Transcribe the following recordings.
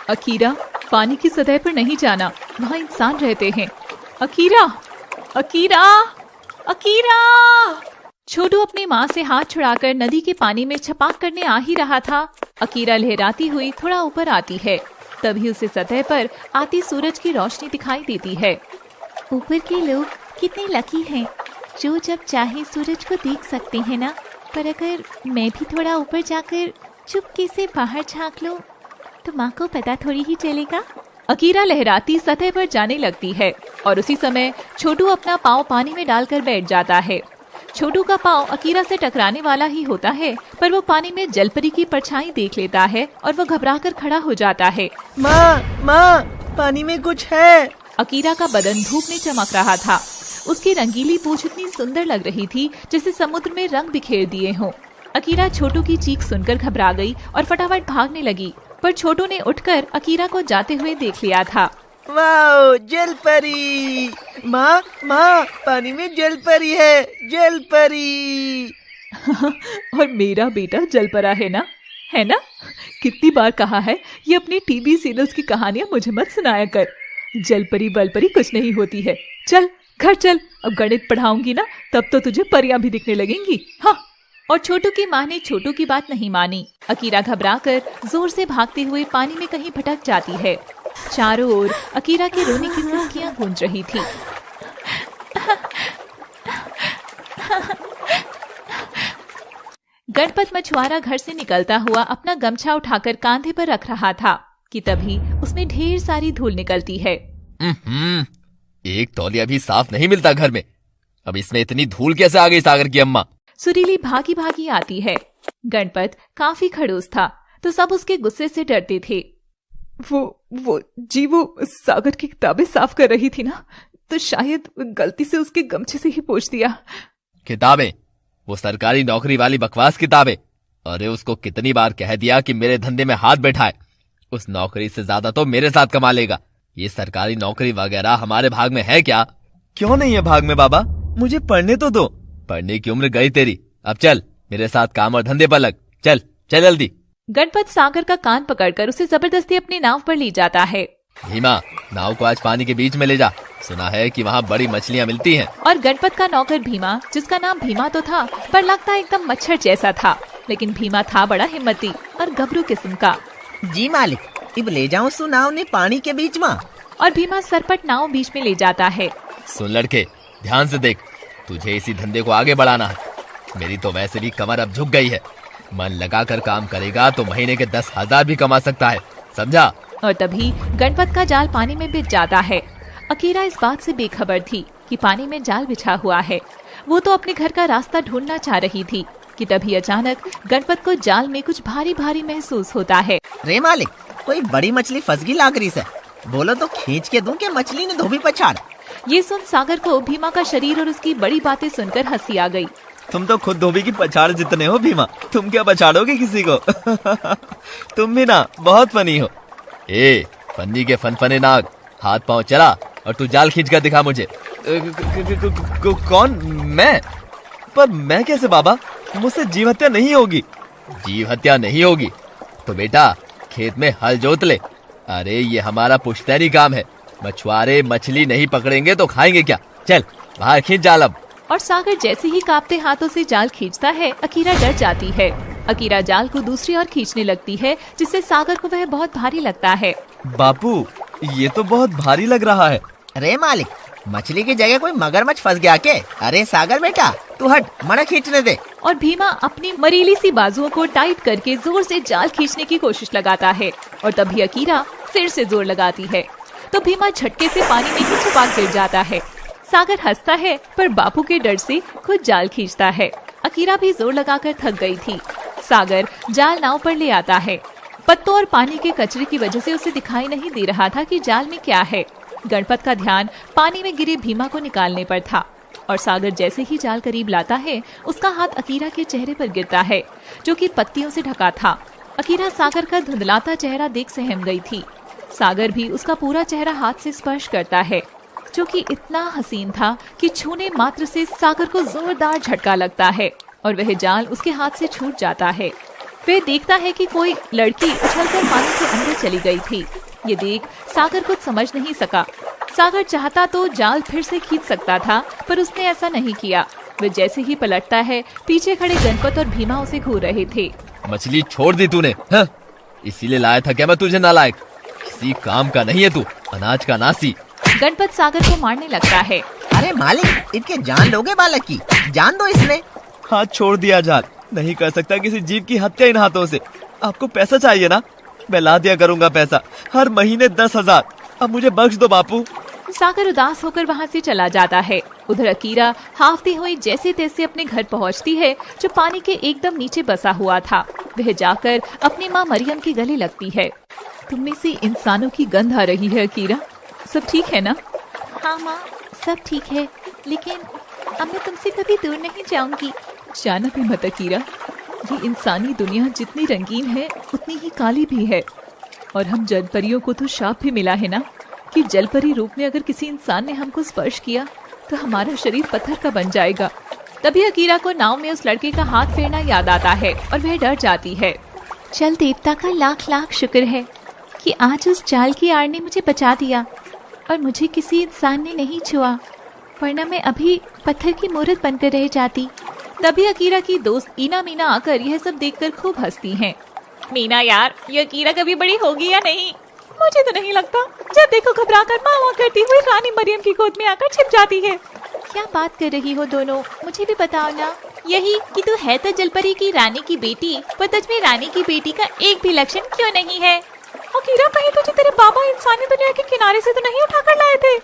Akira, पानी की सतह पर नहीं जाना, वहाँ इंसान रहते हैं। Akira, Akira, Akira. छोटू अपनी माँ से हाथ छुड़ाकर नदी के पानी में छपाक करने आ ही रहा था। अकीरा लहराती हुई थोड़ा ऊपर आती है। तभी उसे सतह पर आती सूरज की रोशनी दिखाई देती है। ऊपर के लोग कितने लकी हैं, जो जब चाहे सूरज को देख सकते हैं ना। पर अगर मैं भी थोड़ा ऊपर जाकर चुपके से बाहर झांक लूं, तो माँ को पता थोड़ी ही चलेगा। अकीरा लहराती सतह पर जाने लगती है और उसी समय छोटू अपना पाँव पानी में डालकर बैठ जाता है। छोटू का पाँव अकीरा से टकराने वाला ही होता है, पर वो पानी में जलपरी की परछाई देख लेता है और वो घबराकर खड़ा हो जाता है। माँ, माँ, पानी में कुछ है। अकीरा का बदन धूप में चमक रहा था। उसकी रंगीली पूंछ इतनी सुंदर लग रही थी जैसे समुद्र में रंग बिखेर दिए हों। अकीरा छोटू की चीख सुनकर घबरा गई और फटाफट भागने लगी, पर छोटू ने उठकर अकीरा को जाते हुए देख लिया था। वाओ, जलपरी। माँ, माँ, पानी में जलपरी है, जलपरी। और मेरा बेटा जलपरा है ना, है ना? कितनी बार कहा है ये अपनी टीवी सीरियल्स की कहानियां मुझे मत सुनाया कर। जलपरी बलपरी कुछ नहीं होती है। चल घर चल, अब गणित पढ़ाऊंगी ना, तब तो तुझे परियां भी दिखने लगेंगी। हाँ। और छोटू की माँ ने छोटू की बात नहीं मानी। अकीरा घबराकर जोर से भागते हुए पानी में कहीं भटक जाती है। चारों ओर अकीरा के रोने की सिसकियां गूंज रही थी। गणपत मछुआरा घर से निकलता हुआ अपना गमछा उठाकर कांधे पर रख रहा था कि तभी उसमें ढेर सारी धूल निकलती है। एक तौलिया भी साफ नहीं मिलता घर में, अब इसमें इतनी धूल कैसे आ गई सागर की अम्मा? सुरीली भागी भागी आती है। गणपत काफी खड़ूस था, तो सब उसके गुस्से से डरते थे। वो सागर की किताबें साफ कर रही थी ना, तो शायद गलती से उसके गमछे से ही पोंछ दिया। किताबें? वो सरकारी नौकरी वाली बकवास किताबें। अरे उसको कितनी बार कह दिया कि मेरे धंधे में हाथ बैठाए। उस नौकरी से ज्यादा तो मेरे साथ कमा लेगा। ये सरकारी नौकरी वगैरह हमारे भाग में है क्या? क्यों नहीं है भाग में बाबा? मुझे पढ़ने तो दो। पढ़ने की उम्र गई तेरी। अब चल मेरे साथ काम और धंधे पर लग। चल चल जल्दी। गणपत सागर का कान पकड़कर उसे जबरदस्ती अपनी नाव पर ले जाता है। भीमा, नाव को आज पानी के बीच में ले जा, सुना है कि वहाँ बड़ी मछलियाँ मिलती हैं। और गणपत का नौकर भीमा, जिसका नाम भीमा तो था पर लगता एकदम मच्छर जैसा था, लेकिन भीमा था बड़ा हिम्मती और गबरू किस्म का। जी मालिक, अब ले जाऊं सु नाव ने पानी के बीच में। और भीमा सरपट नाव बीच में ले जाता है। सुन लड़के, ध्यान से देख, तुझे इसी धंधे को आगे बढ़ाना है। मेरी तो वैसे भी कमर अब झुक गई है। मन लगाकर काम करेगा तो महीने के 10,000 भी कमा सकता है, समझा? और तभी गणपत का जाल पानी में बिछ जाता है। अकीरा इस बात से बेखबर थी कि पानी में जाल बिछा हुआ है। वो तो अपने घर का रास्ता ढूंढना चाह रही थी कि तभी अचानक गणपत को जाल में कुछ भारी भारी महसूस होता है। रे मालिक, कोई बड़ी मछली फंस गई लाग रही से। बोलो तो खींच के दूं कि मछली ने धोबी पछाड़। ये सुन सागर को भीमा का शरीर और उसकी बड़ी बातें सुनकर हंसी आ गई। तुम तो खुद धोबी की पछाड़ जितने हो भीमा, तुम क्या पछाड़ोगे किसी को? तुम भी ना बहुत फनी हो। ए फन्नी के फनफने नाग, हाथ पांव चला और तू जाल खींच कर दिखा मुझे। कौन? मैं? पर मैं कैसे बाबा? मुझसे जीव हत्या नहीं होगी। जीव हत्या नहीं होगी तो बेटा खेत में हल जोत ले। अरे ये हमारा पुश्तैनी काम है। मछुआरे मछली नहीं पकड़ेंगे तो खाएंगे क्या? चल बाहर खींच जाल अब। और सागर जैसे ही कांपते हाथों से जाल खींचता है, अकीरा डर जाती है। अकीरा जाल को दूसरी ओर खींचने लगती है, जिससे सागर को वह बहुत भारी लगता है। बापू, ये तो बहुत भारी लग रहा है। अरे मालिक, मछली की जगह कोई मगरमच्छ फंस गया के? अरे सागर बेटा, तू हट, मना खींचने दे। और भीमा अपनी मरीली सी बाजुओं को टाइट करके जोर से जाल खींचने की कोशिश लगाता है। और तभी अकीरा फिर से जोर लगाती है, तो भीमा झटके से पानी में ही छुपा गिर जाता है। सागर हंसता है, पर बापू के डर से खुद जाल खींचता है। अकीरा भी जोर लगाकर थक गई थी। सागर जाल नाव पर ले आता है। पत्तों और पानी के कचरे की वजह से उसे दिखाई नहीं दे रहा था कि जाल में क्या है। गणपत का ध्यान पानी में गिरे भीमा को निकालने पर था, और सागर जैसे ही जाल करीब लाता है, उसका हाथ अकीरा के चेहरे पर गिरता है, जो कि पत्तियों से ढका था। अकीरा सागर का धुंधलाता चेहरा देख सहम गई थी। सागर भी उसका पूरा चेहरा हाथ से स्पर्श करता है, जो कि इतना हसीन था कि छूने मात्र से सागर को जोरदार झटका लगता है और वह जाल उसके हाथ से छूट जाता है। वह देखता है कि कोई लड़की उछलकर पानी के अंदर चली गई थी। ये देख सागर कुछ समझ नहीं सका। सागर चाहता तो जाल फिर से खींच सकता था, पर उसने ऐसा नहीं किया। वह जैसे ही पलटता है, पीछे खड़े गणपत और भीमा उसे घूर रहे थे। मछली छोड़ दी तूने, हाँ? इसीलिए लाया था क्या मैं तुझे नालायक? किसी काम का नहीं है तू, अनाज का नासी। गणपत सागर को मारने लगता है। अरे मालिक, इनके जान लोगे बालक की, जान दो इसने। हाथ छोड़ दिया जान, नहीं कर सकता किसी जीव की हत्या इन हाथों से। आपको पैसा चाहिए ना, मैं ला दिया करूंगा पैसा, हर महीने 10,000। अब मुझे बख्श दो बापू। सागर उदास होकर वहाँ से चला जाता है। उधर अकीरा हाफती हुई जैसे तैसे अपने घर पहुँचती है, जो पानी के एकदम नीचे बसा हुआ था। वह जाकर अपनी माँ मरियम के गले लगती है। तुम में से इंसानों की गंध आ रही है अकीरा, सब ठीक है ना? हाँ माँ, सब ठीक है, लेकिन अब मैं तुमसे कभी दूर नहीं जाऊंगी। जाना भी मत अकीरा, ये इंसानी दुनिया जितनी रंगीन है उतनी ही काली भी है। और हम जलपरियों को तो शाप भी मिला है ना कि जलपरी रूप में अगर किसी इंसान ने हमको स्पर्श किया तो हमारा शरीर पत्थर का बन जाएगा। तभी अकीरा को नाव में उस लड़के का हाथ फेरना याद आता है और वह डर जाती है। चल देवता का लाख लाख शुक्र है कि आज उस जाल की आड़ ने मुझे बचा दिया और मुझे किसी इंसान ने नहीं छुआ, वरना मैं अभी पत्थर की मूर्त बनकर रह जाती। तभी अकीरा की दोस्त ईना मीना आकर यह सब देखकर खूब हंसती हैं। मीना यार, ये अकीरा कभी बड़ी होगी या नहीं? मुझे तो नहीं लगता। जब देखो घबराकर माँ करती हुई रानी मरियम की गोद में आकर छिप जाती है। क्या बात कर रही हो दोनों, मुझे भी बताओ ना। यही कि तू है तो जलपरी की रानी की बेटी, पर तुझ में रानी की बेटी का एक भी लक्षण क्यों नहीं है? अकीरा, कहीं तुझे तेरे बाबा इंसानी दुनिया के किनारे से तो नहीं उठाकर लाए थे?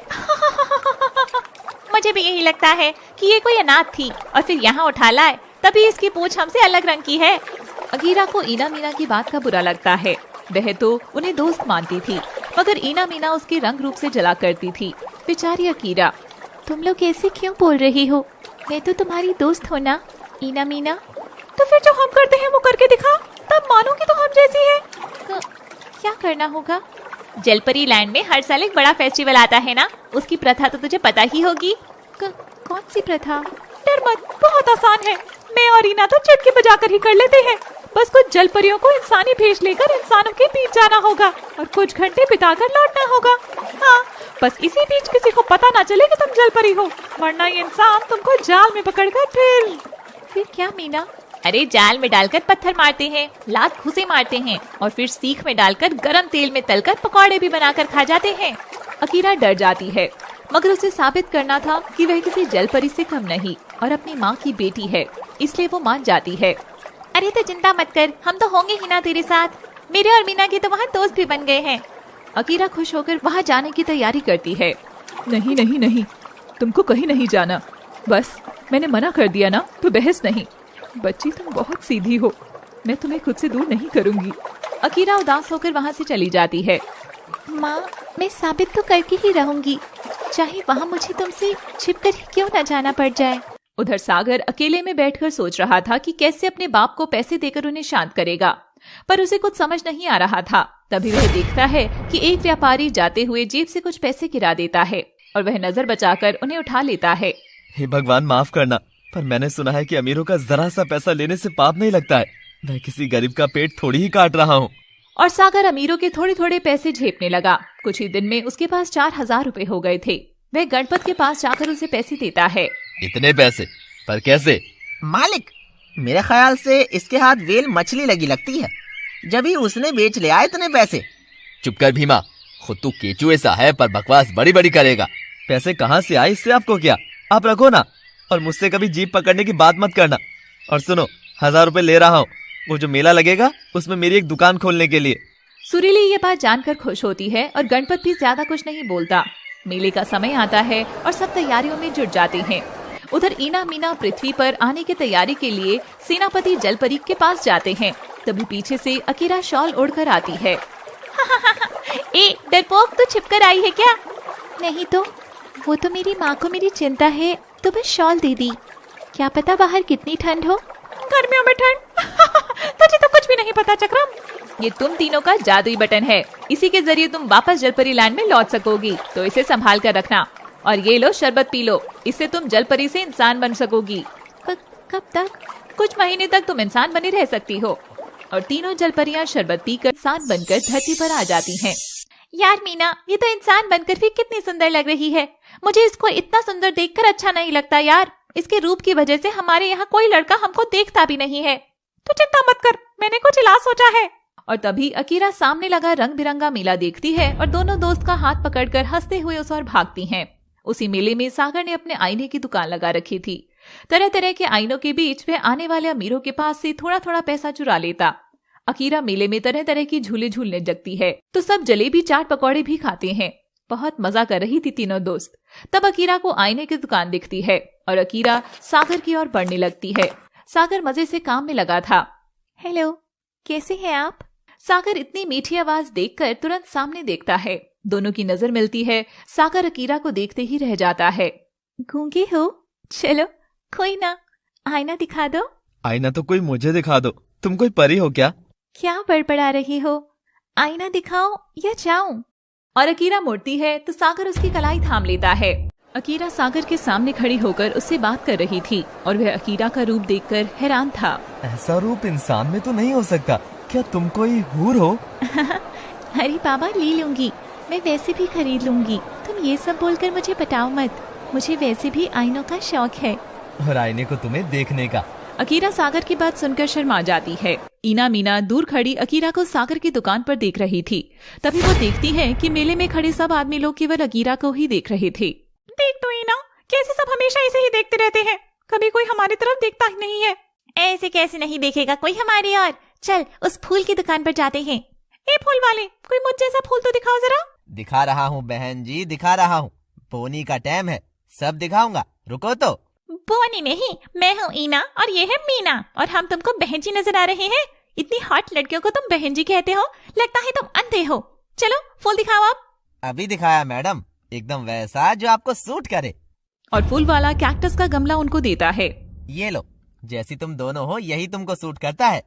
मुझे भी यही लगता है कि ये कोई अनाथ थी और फिर यहाँ उठा लाए, तभी इसकी पूंछ हमसे अलग रंग की है। अकीरा को ईना मीना की बात का बुरा लगता है। वह तो उन्हें दोस्त मानती थी, मगर ईना मीना उसके रंग रूप से जला करती थी। बेचारी अकीरा। तुम लोग ऐसे क्यों बोल रही हो? मैं तो तुम्हारी दोस्त हो ना ईना मीना। तो फिर जो हम करते हैं वो करके दिखा, तब मानोगी तो हम जैसी है। क्या करना होगा? जलपरी लैंड में हर साल एक बड़ा फेस्टिवल आता है ना, उसकी प्रथा तो तुझे पता ही होगी। कौन सी प्रथा? डर मत, बहुत आसान है। मैं और ईना तो चुटकी बजाकर ही कर लेते हैं। बस कुछ जलपरियों को इंसानी भेष लेकर इंसानों के बीच जाना होगा और कुछ घंटे बिताकर लौटना होगा। हाँ, बस इसी बीच किसी को पता ना चले कि तुम जलपरी हो, वरना ये इंसान तुमको जाल में पकड़कर फिर क्या मीना? अरे जाल में डालकर पत्थर मारते हैं, लात घुसे मारते हैं और फिर सीख में डालकर गरम तेल में तलकर पकौड़े भी बनाकर खा जाते हैं। अकीरा डर जाती है, मगर उसे साबित करना था कि वह किसी जलपरी से कम नहीं और अपनी माँ की बेटी है, इसलिए वो मान जाती है। अरे तो चिंता मत कर, हम तो होंगे ही ना तेरे साथ। मेरे और मीना के तो वहाँ दोस्त भी बन गए हैं। अकीरा खुश होकर वहाँ जाने की तैयारी करती है। नहीं नहीं नहीं, तुमको कहीं नहीं जाना। बस मैंने मना कर दिया ना, तो बहस नहीं। बच्ची तुम बहुत सीधी हो, मैं तुम्हें खुद से दूर नहीं करूंगी। अकीरा उदास होकर वहाँ से चली जाती है। माँ, मैं साबित तो करके ही रहूंगी, चाहे वहाँ मुझे तुमसे छिपकर ही क्यों न जाना पड़ जाए। उधर सागर अकेले में बैठकर सोच रहा था कि कैसे अपने बाप को पैसे देकर उन्हें शांत करेगा, पर उसे कुछ समझ नहीं आ रहा था। तभी वह देखता है कि एक व्यापारी जाते हुए जेब से कुछ पैसे गिरा देता है और वह नजर बचाकर उन्हें उठा लेता है। हे भगवान, माफ करना, पर मैंने सुना है कि अमीरों का जरा सा पैसा लेने से पाप नहीं लगता है। मैं किसी गरीब का पेट थोड़ी ही काट रहा हूँ। और सागर अमीरों के थोड़े थोड़े पैसे झेपने लगा। कुछ ही दिन में उसके पास 4,000 रुपए हो गए थे। वह गणपत के पास जाकर उसे पैसे देता है। इतने पैसे? पर कैसे? मालिक, मेरे ख्याल से इसके हाथ वेल मछली लगी लगती है, जब ही उसने बेच लिया इतने पैसे। चुप कर भीमा, खुद तू केचुए सा है पर बकवास बड़ी बड़ी करेगा। पैसे कहाँ से आए इससे आपको क्या? आप रखो ना, और मुझसे कभी जीप पकड़ने की बात मत करना। और सुनो, 1,000 रुपए ले रहा हूँ, वो जो मेला लगेगा उसमें मेरी एक दुकान खोलने के लिए। सुरीली ये बात जानकर खुश होती है और गणपत भी ज्यादा कुछ नहीं बोलता। मेले का समय आता है और सब तैयारियों में जुट जाते हैं। उधर ईना मीना पृथ्वी पर आने की तैयारी के लिए सेनापति जलपरी के पास जाते हैं। तभी पीछे से अकीरा शॉल ओढ़कर आती है। ए डरपोक, तू छिपकर आई है क्या? नहीं तो, वो तो मेरी माँ को मेरी चिंता है तो बस शॉल दे दी। क्या पता बाहर कितनी ठंड हो। गर्मियों में ठंड? तुझे तो कुछ भी नहीं पता चक्रम। ये तुम तीनों का जादुई बटन है, इसी के जरिए तुम वापस जलपरी लैंड में लौट सकोगी, तो इसे संभाल कर रखना। और ये लो शरबत पी लो, इससे तुम जलपरी से इंसान बन सकोगी। कब तक? कुछ महीने तक तुम इंसान बनी रह सकती हो। और तीनों जलपरियां शरबत पीकर इंसान बनकर धरती पर आ जाती हैं। यार मीना, ये तो इंसान बनकर भी कितनी सुंदर लग रही है। मुझे इसको इतना सुंदर देखकर अच्छा नहीं लगता यार। इसके रूप की वजह से हमारे यहाँ कोई लड़का हमको देखता भी नहीं है। तो चिंता मत कर, मैंने कुछ इलाज सोचा है। और तभी अकीरा सामने लगा रंग बिरंगा मेला देखती है और दोनों दोस्त का हाथ पकड़कर हंसते हुए उस ओर भागती हैं। उसी मेले में सागर ने अपने आईने की दुकान लगा रखी थी। तरह तरह के आईनों के बीच वह आने वाले अमीरों के पास से थोड़ा थोड़ा पैसा चुरा लेता। अकीरा मेले में तरह तरह की झूले झूलने लगती है तो सब जलेबी चाट पकौड़े भी खाते हैं। बहुत मजा कर रही थी तीनों दोस्त। तब अकीरा को आईने की दुकान दिखती है और अकीरा सागर की ओर बढ़ने लगती है। सागर मजे से काम में लगा था। हेलो, कैसे हैं आप? सागर इतनी मीठी आवाज देखकर तुरंत सामने देखता है। दोनों की नजर मिलती है। सागर अकीरा को देखते ही रह जाता है। गूंगे हो? चलो कोई ना, आईना दिखा दो। आईना तो कोई मुझे दिखा दो। तुम कोई परी हो क्या? क्या बड़बड़ा रही हो? आईना दिखाओ या जाऊं? और अकीरा मुड़ती है तो सागर उसकी कलाई थाम लेता है। अकीरा सागर के सामने खड़ी होकर उससे बात कर रही थी और वह अकीरा का रूप देखकर हैरान था। ऐसा रूप इंसान में तो नहीं हो सकता। क्या तुम कोई हूर हो? अरे बाबा, ले लूंगी, मैं वैसे भी खरीद लूंगी। तुम ये सब बोलकर मुझे पटाओ मत। मुझे वैसे भी आईनों का शौक है। और आईने को तुम्हें देखने का। अकीरा सागर की बात सुनकर शर्मा जाती है। ईना मीना दूर खड़ी अकीरा को सागर की दुकान पर देख रही थी। तभी वो देखती है कि मेले में खड़े सब आदमी लोग केवल अकीरा को ही देख रहे थे। देख तो ईना, कैसे सब हमेशा ऐसे ही देखते रहते हैं, कभी कोई हमारी तरफ देखता ही नहीं है। ऐसे कैसे नहीं देखेगा कोई हमारी ओर? चल उस फूल की दुकान पर जाते हैं। ए फूल वाले, कोई मुझ जैसा फूल तो दिखाओ जरा। दिखा रहा हूँ बहन जी, दिखा रहा हूँ। बोनी का टाइम है, सब दिखाऊंगा, रुको तो। बोनी नहीं, मैं हूँ ईना और ये है मीना और हम तुमको बहन जी नजर आ रहे हैं। इतनी हॉट लड़कियों को तुम बहन जी कहते हो, लगता है तुम अंधे हो। चलो फूल दिखाओ आप। अभी दिखाया मैडम, एकदम वैसा जो आपको सूट करे। और फूल वाला कैक्टस का गमला उनको देता है। ये लो, जैसी तुम दोनों हो यही तुमको सूट करता है।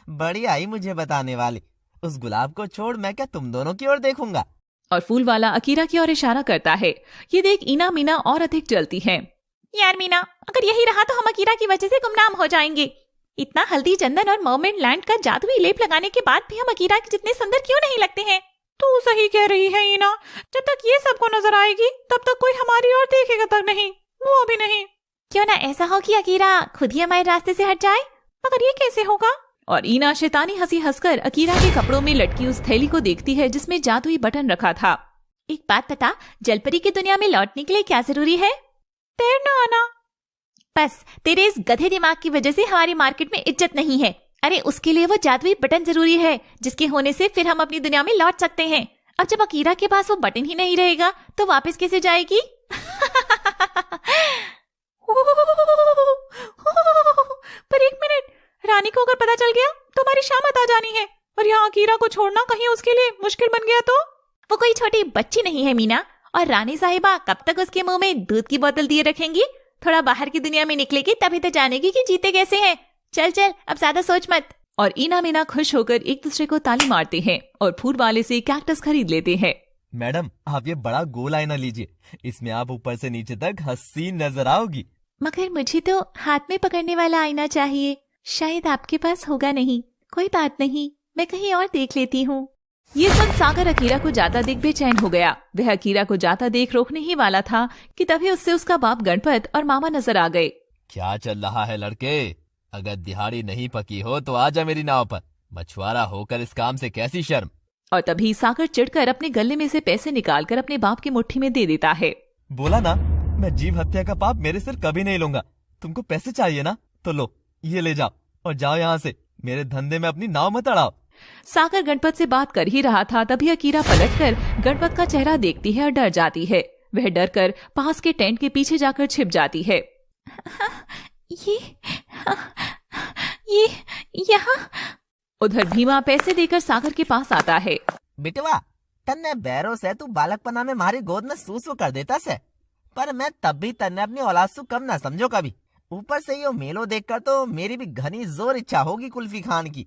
बड़ी आई मुझे बताने वाली। उस गुलाब को छोड़ मैं क्या तुम दोनों की ओर देखूंगा? और फूल वाला अकीरा की ओर इशारा करता है। ये देख ईना मीना और अधिक जलती हैं। यार मीना, अगर यही रहा तो हम अकीरा की वजह से गुमनाम हो जाएंगे। इतना हल्दी चंदन और मर्मेड लैंड का जादुई लेप लगाने के बाद भी हम अकीरा के जितने सुंदर क्यों नहीं लगते हैं? तू सही कह रही है ईना, जब तक ये सबको नजर आएगी तब तक कोई हमारी ओर देखेगा तक नहीं, वो भी नहीं। क्यों ना ऐसा हो कि अकीरा खुद ही हमारे रास्ते से हट जाए? मगर ये कैसे होगा? और ईना शैतानी हंसी हंसकर अकीरा के कपड़ों में लटकी उस थैली को देखती है जिसमें जादुई बटन रखा था। एक बात बता, जलपरी की दुनिया में लौटने के लिए क्या जरूरी है? तैरना आना। बस तेरे इस गधे दिमाग की वजह से हमारी मार्केट में इज्जत नहीं है। अरे उसके लिए वो जादुई बटन जरूरी है जिसके होने से फिर हम अपनी दुनिया में लौट सकते हैं। अब जब अकीरा के पास वो बटन ही नहीं रहेगा तो वापस कैसे जाएगी? पर एक मिनट, रानी को अगर पता चल गया तो हमारी शामत आ जानी है और यहाँ अकीरा को छोड़ना कहीं उसके लिए मुश्किल बन गया तो? वो कोई छोटी बच्ची नहीं है मीना, और रानी साहिबा कब तक उसके मुंह में दूध की बोतल दिए रखेंगी? थोड़ा बाहर की दुनिया में निकलेगी तभी तो जानेगी कि जीते कैसे हैं। चल चल, अब ज्यादा सोच मत। और ईना मीना खुश होकर एक दूसरे को ताली मारते हैं और फूल वाले से कैक्टस खरीद लेते हैं। मैडम, आप ये बड़ा गोल आईना लीजिए, इसमें आप ऊपर से नीचे तक हसीन नजर आओगी। मगर मुझे तो हाथ में पकड़ने वाला आईना चाहिए, शायद आपके पास होगा नहीं। कोई बात नहीं, मैं कहीं और देख लेती हूँ। ये सुन सागर अकीरा को जाता देख बेचैन हो गया। वह अकीरा को जाता देख रोकने ही वाला था कि तभी उससे उसका बाप गणपत और मामा नजर आ गए। क्या चल रहा है लड़के? अगर दिहाड़ी नहीं पकी हो तो आजा मेरी नाव पर। मछुआरा होकर इस काम से कैसी शर्म। और तभी सागर चिढ़कर अपने गले में से पैसे निकालकर अपने बाप की मुट्ठी में दे देता है। बोला ना, मैं जीव हत्या का पाप मेरे सिर कभी नहीं लूंगा। तुमको पैसे चाहिए ना, तो लो, ये ले जाओ और जाओ यहाँ से। मेरे धंधे में अपनी नाव मत अड़ाओ। सागर गणपत से बात कर ही रहा था तभी अकीरा पलटकर गणपत का चेहरा देखती है और डर जाती है। वह डर कर पास के टेंट के पीछे जाकर छिप जाती है। ये यहाँ। उधर भीमा पैसे देकर सागर के पास आता है। बिटवा, तन्ने बैरों से तू बालकपना में हमारी गोद में सूसू कर देता से, पर मैं तब भी तन्ने अपनी औलाद से कम ना समझो कभी। ऊपर से ये मेलो देखकर तो मेरी भी घनी जोर इच्छा होगी कुल्फी खान की,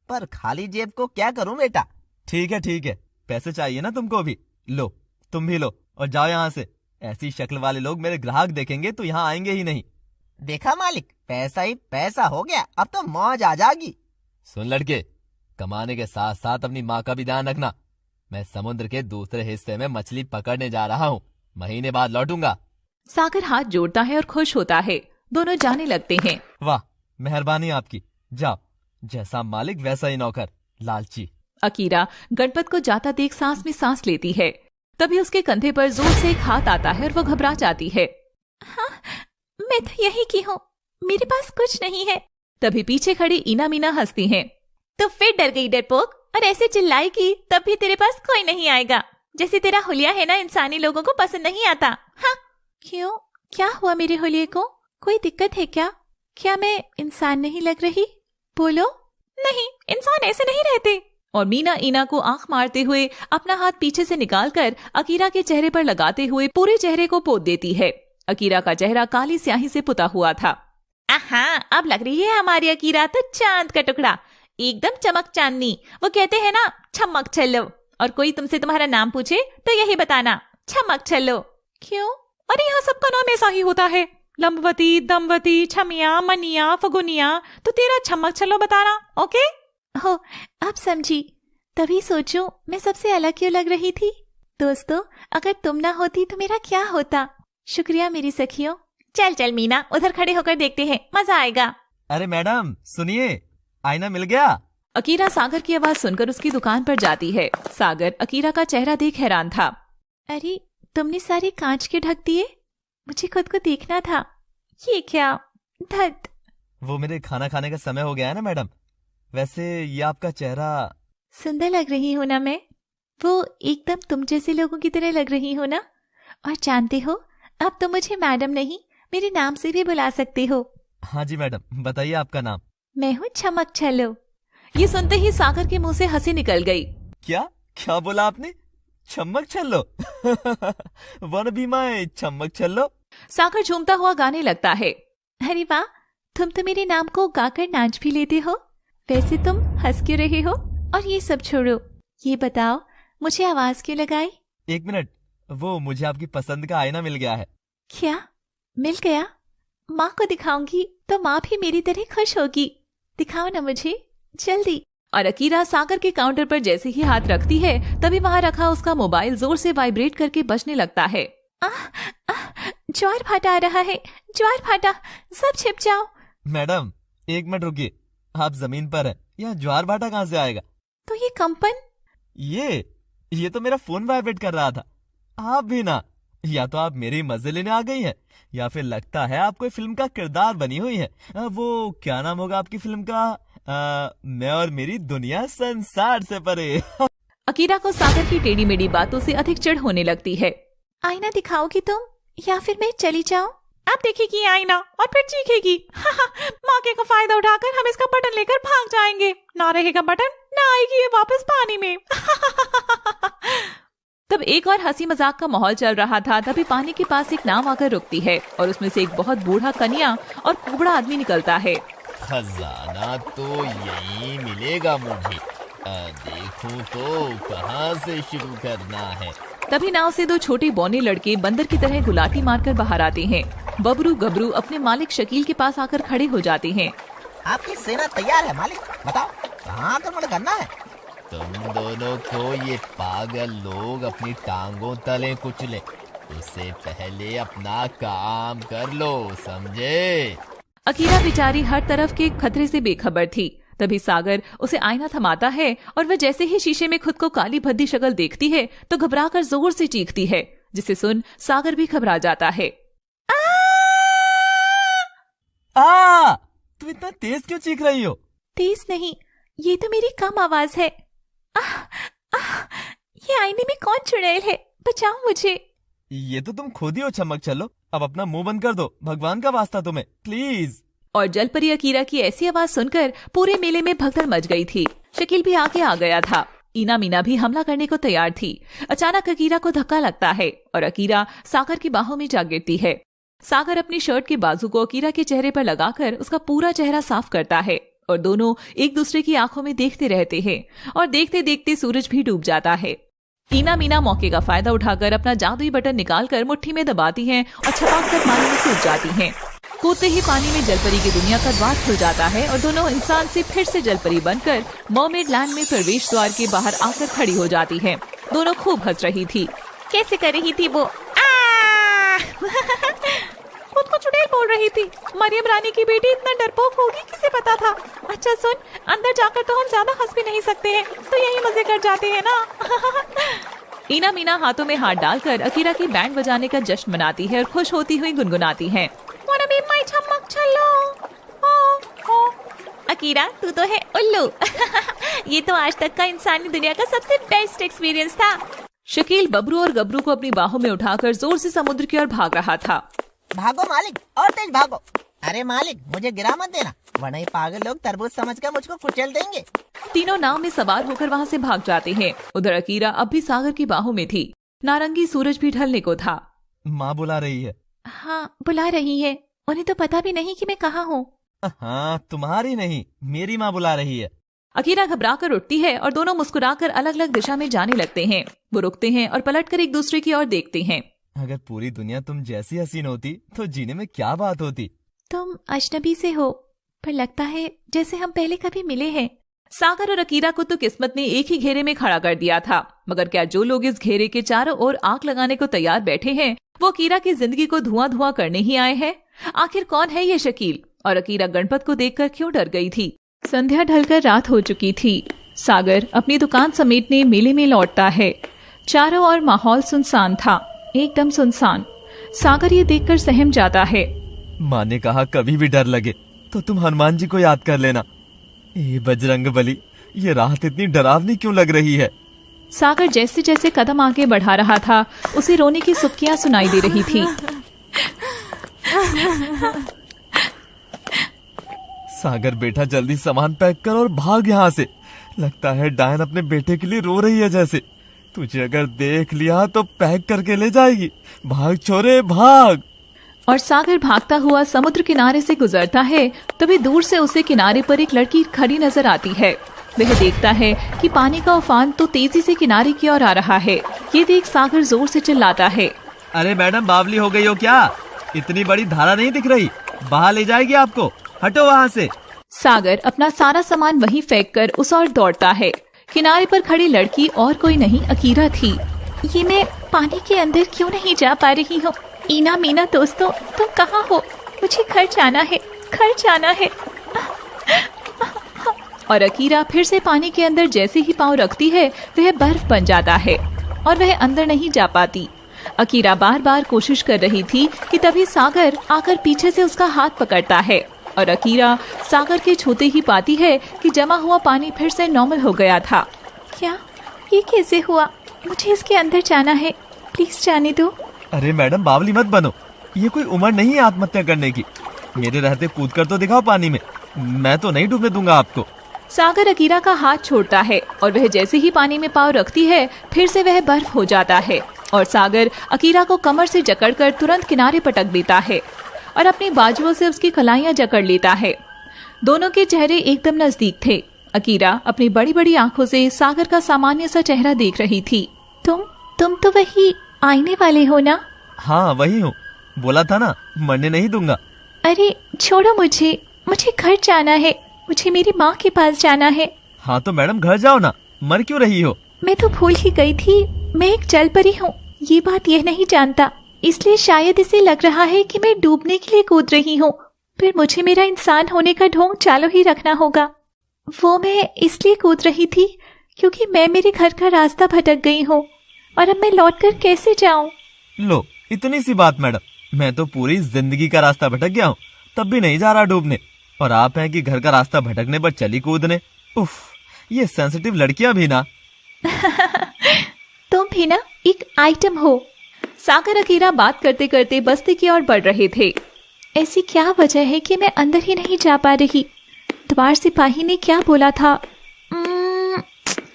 पर खाली जेब को क्या करूं बेटा। ठीक है, पैसे चाहिए ना तुमको भी, लो, तुम भी लो और जाओ यहाँ से। ऐसी शक्ल वाले लोग मेरे ग्राहक देखेंगे तो यहाँ आएंगे ही नहीं। देखा मालिक, पैसा ही पैसा हो गया, अब तो मौज आ जाएगी। सुन लड़के, कमाने के साथ साथ अपनी माँ का भी ध्यान रखना। मैं समुद्र के दूसरे हिस्से में मछली पकड़ने जा रहा हूँ, महीने बाद लौटूंगा। सागर हाथ जोड़ता है और खुश होता है। दोनों जाने लगते हैं। वाह, मेहरबानी आपकी। जाओ, जैसा मालिक वैसा ही नौकर, लालची। अकीरा गणपत को जाता देख सांस में सांस लेती है। तभी उसके कंधे पर जोर से एक हाथ आता है और वो घबरा जाती है। हाँ, मैं तो यही की हूँ, मेरे पास कुछ नहीं है। तभी पीछे खड़ी इना मीना हंसती हैं। तो फिर डर गई डरपोक, और ऐसे चिल्लाएगी तब भी तेरे पास कोई नहीं आएगा। जैसे तेरा हुलिया है ना, इंसानी लोगों को पसंद नहीं आता। हाँ, क्यों, क्या हुआ मेरे हुलिये को? कोई दिक्कत है क्या? क्या मैं इंसान नहीं लग रही? बोलो। नहीं, इंसान ऐसे नहीं रहते। और मीना इना को आंख मारते हुए अपना हाथ पीछे से निकालकर अकीरा के चेहरे पर लगाते हुए पूरे चेहरे को पोत देती है। अकीरा का चेहरा काली स्याही से पुता हुआ था। आहा, अब लग रही है हमारी अकीरा तो चांद का टुकड़ा, एकदम चमक चांदनी। वो कहते हैं ना, छमक छल्लो। और कोई तुमसे तुम्हारा नाम पूछे तो यही बताना, छमक छल्लो। क्यों? अरे यहाँ सबका नाम ऐसा ही होता है, लंबवती, दमवती, छमिया, मनिया, फगुनिया। तो तेरा छमक छल्लो बताना, ओके? हो, अब समझी। तभी सोचूं मैं सबसे अलग क्यों लग रही थी। दोस्तों, अगर तुम ना होती तो मेरा क्या होता। शुक्रिया मेरी सखियों। चल चल मीना, उधर खड़े होकर देखते हैं, मजा आएगा। अरे मैडम सुनिए, आईना मिल गया। अकीरा सागर की आवाज सुनकर उसकी दुकान पर जाती है। सागर अकीरा का चेहरा देख हैरान था। अरे, तुमने सारे कांच के ढक दिए? मुझे खुद को देखना था। ये क्या धत। वो मेरे खाना खाने का समय हो गया है ना मैडम। वैसे ये आपका चेहरा। सुंदर लग रही हूँ ना मैं? वो एकदम तुम जैसे लोगों की तरह लग रही हूँ ना? और जानते हो, अब तो मुझे मैडम नहीं, मेरे नाम से भी बुला सकते हो। हाँ जी मैडम, बताइए आपका नाम। मैं हूँ छमक छल्लो। ये सुनते ही सागर के मुंह से हंसी निकल गई। क्या क्या बोला आपने? छमक छल्लो। वन बी माय छमक छल्लो। सागर झूमता हुआ गाने लगता है। अरे वाह, तुम तो मेरे नाम को गाकर नाच भी लेते हो। वैसे तुम हंस क्यों रहे हो? और ये सब छोड़ो, ये बताओ मुझे आवाज क्यों लगाई? एक मिनट, वो मुझे आपकी पसंद का आईना मिल गया है। क्या मिल गया? माँ को दिखाऊंगी तो माँ भी मेरी तरह खुश होगी। दिखाओ ना मुझे, जल्दी। और अकीरा सागर के काउंटर पर जैसे ही हाथ रखती है, तभी वहाँ रखा उसका मोबाइल जोर से वाइब्रेट करके बजने लगता है। ज्वार भाटा आ रहा है, ज्वार भाटा, सब छिप जाओ। मैडम एक मिनट रुकिए, आप जमीन पर हैं, यहाँ ज्वार भाटा कहाँ से आएगा? तो ये कंपन? ये तो मेरा फोन वाइब्रेट कर रहा था। आप भी ना, या तो आप मेरी मजे लेने आ गई हैं, या फिर लगता है आप कोई फिल्म का किरदार बनी हुई है। वो क्या नाम होगा आपकी फिल्म का? मैं और मेरी दुनिया संसार से परे। अकीरा को सागर की टेढ़ी मेढ़ी बातों से अधिक चिढ़ होने लगती है। आईना दिखाओगी तुम, या फिर मैं चली जाऊं? अब देखेगी आईना और फिर चीखेगी। मौके का फायदा उठाकर हम इसका बटन लेकर भाग जाएंगे। ना रहेगा बटन, ना आएगी ये वापस पानी में। तब एक और हंसी मजाक का माहौल चल रहा था। तभी पानी के पास एक नाव आकर रुकती है और उसमें से एक बहुत बूढ़ा कन्या और कुबड़ा आदमी निकलता है। खजाना तो यही मिलेगा मुझे, देखूं तो कहाँ से शुरू करना है। तभी नाव से दो छोटे बौने लड़के बंदर की तरह गुलाटी मारकर बाहर आते हैं। बबरू गबरू अपने मालिक शकील के पास आकर खड़े हो जाते हैं। आपकी सेना तैयार है मालिक, बताओ कहाँ आक्रमण करना है? तुम दोनों को ये पागल लोग अपनी टांगों तले कुचले, उससे पहले अपना काम कर लो, समझे? अकीरा बेचारी हर तरफ के खतरे से बेखबर थी। तभी सागर उसे आईना थमाता है और वह जैसे ही शीशे में खुद को काली भद्दी शक्ल देखती है तो घबराकर जोर से चीखती है, जिसे सुन सागर भी घबरा जाता है। तुम इतना तेज क्यों चीख रही हो? तेज नहीं, ये तो मेरी कम आवाज है। ये आईने में कौन चुड़ैल है? बचाओ मुझे। ये तो तुम खुद ही हो छमक छल्लो, अब अपना मुंह बंद कर दो, भगवान का वास्ता तुम्हें, प्लीज। और जलपरी अकीरा की ऐसी आवाज सुनकर पूरे मेले में भगदड़ मच गई थी। शकील भी आगे आ गया था। इना मीना भी हमला करने को तैयार थी। अचानक अकीरा को धक्का लगता है और अकीरा सागर की बाहों में जा गिरती है। सागर अपनी शर्ट के बाजू को अकीरा के चेहरे पर लगाकर उसका पूरा चेहरा साफ करता है और दोनों एक दूसरे की आंखों में देखते रहते हैं और देखते देखते सूरज भी डूब जाता है। इना मीना मौके का फायदा उठाकर अपना जादुई बटन निकालकर मुट्ठी में दबाती हैं और छपाक कर पानी में कूद जाती हैं। कूदते ही पानी में जलपरी की दुनिया का द्वार खुल जाता है और दोनों इंसान से फिर से जलपरी बनकर मर्मेड लैंड में प्रवेश द्वार के बाहर आकर खड़ी हो जाती हैं। दोनों खूब हंस रही थी। कैसे कर रही थी वो? खुद को चुड़ैल बोल रही थी। मरियम रानी की बेटी इतना डरपोक होगी किसे पता था। अच्छा सुन, अंदर जाकर तो हम ज्यादा हंस भी नहीं सकते हैं, तो यही मजे कर जाते हैं ना। ईना मीना हाथों में हाथ डालकर अकीरा की बैंड बजाने का जश्न मनाती है और खुश होती हुई गुनगुनाती है। अकीरा तू तो है उल्लू। ये तो आज तक का इंसानी दुनिया का सबसे बेस्ट एक्सपीरियंस था। शकील बबरू और गबरू को अपनी बाहों में उठाकर जोर से समुद्र की ओर भाग रहा था। भागो मालिक, और तेज भागो। अरे मालिक, मुझे गिरा मत देना, वरना ये पागल लोग तरबूज समझकर मुझको कुचल देंगे। तीनों नाव में सवार होकर वहाँ से भाग जाते हैं। उधर अकीरा अब भी सागर की बाहों में थी। नारंगी सूरज भी ढलने को था। माँ बुला रही है। हाँ बुला रही है, उन्हें तो पता भी नहीं कि मैं कहाँ हूँ। हाँ, तुम्हारी नहीं, मेरी माँ बुला रही है। अकीरा घबराकर उठती है और दोनों मुस्कुराकर अलग अलग दिशा में जाने लगते हैं। वो रुकते हैं और पलटकर एक दूसरे की ओर देखते हैं। अगर पूरी दुनिया तुम जैसी हसीन होती तो जीने में क्या बात होती। तुम अजनबी से हो, पर लगता है जैसे हम पहले कभी मिले हैं। सागर और अकीरा को तो किस्मत ने एक ही घेरे में खड़ा कर दिया था, मगर क्या जो लोग इस घेरे के चारों ओर आग लगाने को तैयार बैठे हैं वो अकीरा की जिंदगी को धुआं धुआं करने ही आए हैं? आखिर कौन है ये शकील, और अकीरा गणपत को देखकर क्यों डर गई थी? संध्या ढलकर रात हो चुकी थी। सागर अपनी दुकान समेटने मेले में लौटता है। चारों ओर माहौल सुनसान था, एकदम सुनसान। सागर ये देखकर सहम जाता है। माँ ने कहा कभी भी डर लगे तो तुम हनुमान जी को याद कर लेना। ए बजरंग बली, ये रात इतनी डरावनी क्यों लग रही है? सागर जैसे जैसे कदम आगे बढ़ा रहा था उसे रोने की सुबकियां सुनाई दे रही थी। सागर बेटा, जल्दी सामान पैक कर और भाग यहाँ से। लगता है डायन अपने बेटे के लिए रो रही है जैसे। तुझे अगर देख लिया तो पैक करके ले जाएगी। भाग छोरे भाग। और सागर भागता हुआ समुद्र किनारे से गुजरता है। तभी दूर से उसे किनारे पर एक लड़की खड़ी नजर आती है। वह देखता है कि पानी का उफान तो तेजी से किनारे की ओर आ रहा है। ये देख सागर जोर से चिल्लाता है। अरे मैडम, बावली हो गई हो क्या? इतनी बड़ी धारा नहीं दिख रही, बाहर ले जाएगी आपको। हटो वहाँ से। सागर अपना सारा सामान वहीं फेंक कर उस ओर दौड़ता है। किनारे पर खड़ी लड़की और कोई नहीं अकीरा थी। ये मैं पानी के अंदर क्यों नहीं जा पा रही हूँ? ईना मीना दोस्तों, तुम कहाँ हो? मुझे घर जाना है, घर जाना है। और अकीरा फिर से पानी के अंदर जैसे ही पाँव रखती है वह बर्फ बन जाता है और वह अंदर नहीं जा पाती। अकीरा बार बार कोशिश कर रही थी कि तभी सागर आकर पीछे से उसका हाथ पकड़ता है और अकीरा सागर के छूते ही पाती है कि जमा हुआ पानी फिर से नॉर्मल हो गया था। क्या ये कैसे हुआ? मुझे इसके अंदर जाना है, प्लीज जाने दो। अरे मैडम, बावली मत बनो, ये कोई उम्र नहीं है आत्महत्या करने की। मेरे रहते कूद कर तो दिखाओ पानी में, मैं तो नहीं डूबने दूंगा आपको। सागर अकीरा का हाथ छोड़ता है और वह जैसे ही पानी में पाँव रखती है फिर से वह बर्फ हो जाता है और सागर अकीरा को कमर से जकड़कर तुरंत किनारे पटक देता है और अपनी बाजुओं से उसकी कलाइयां जकड़ लेता है। दोनों के चेहरे एकदम नजदीक थे। अकीरा अपनी बड़ी बड़ी आंखों से सागर का सामान्य सा चेहरा देख रही थी। तुम तो वही आईने वाले हो ना? हाँ वही हूँ, बोला था ना मरने नहीं दूंगा। अरे छोड़ो मुझे घर जाना है, मुझे मेरी माँ के पास जाना है। हाँ तो मैडम घर जाओ ना, मर क्यों रही हो? मैं तो भूल ही गई थी, मैं एक जलपरी हूँ। ये बात यह नहीं जानता, इसलिए शायद इसे लग रहा है कि मैं डूबने के लिए कूद रही हूँ, पर मुझे मेरा इंसान होने का ढोंग चालू ही रखना होगा। वो मैं इसलिए कूद रही थी क्योंकि मैं मेरे घर का रास्ता भटक गई हूँ और अब मैं लौटकर कैसे जाऊँ? लो इतनी सी बात मैडम, मैं तो पूरी जिंदगी का रास्ता भटक गया हूँ, तब भी नहीं जा रहा डूबने, और आप हैं कि घर का रास्ता भटकने पर चली कूदने। उफ, ये सेंसिटिव लड़कियां भी ना। तुम भी ना एक आइटम हो। सागर अकीरा बात करते करते बस्ती की ओर बढ़ रहे थे। ऐसी क्या वजह है कि मैं अंदर ही नहीं जा पा रही? द्वार सिपाही ने क्या बोला था?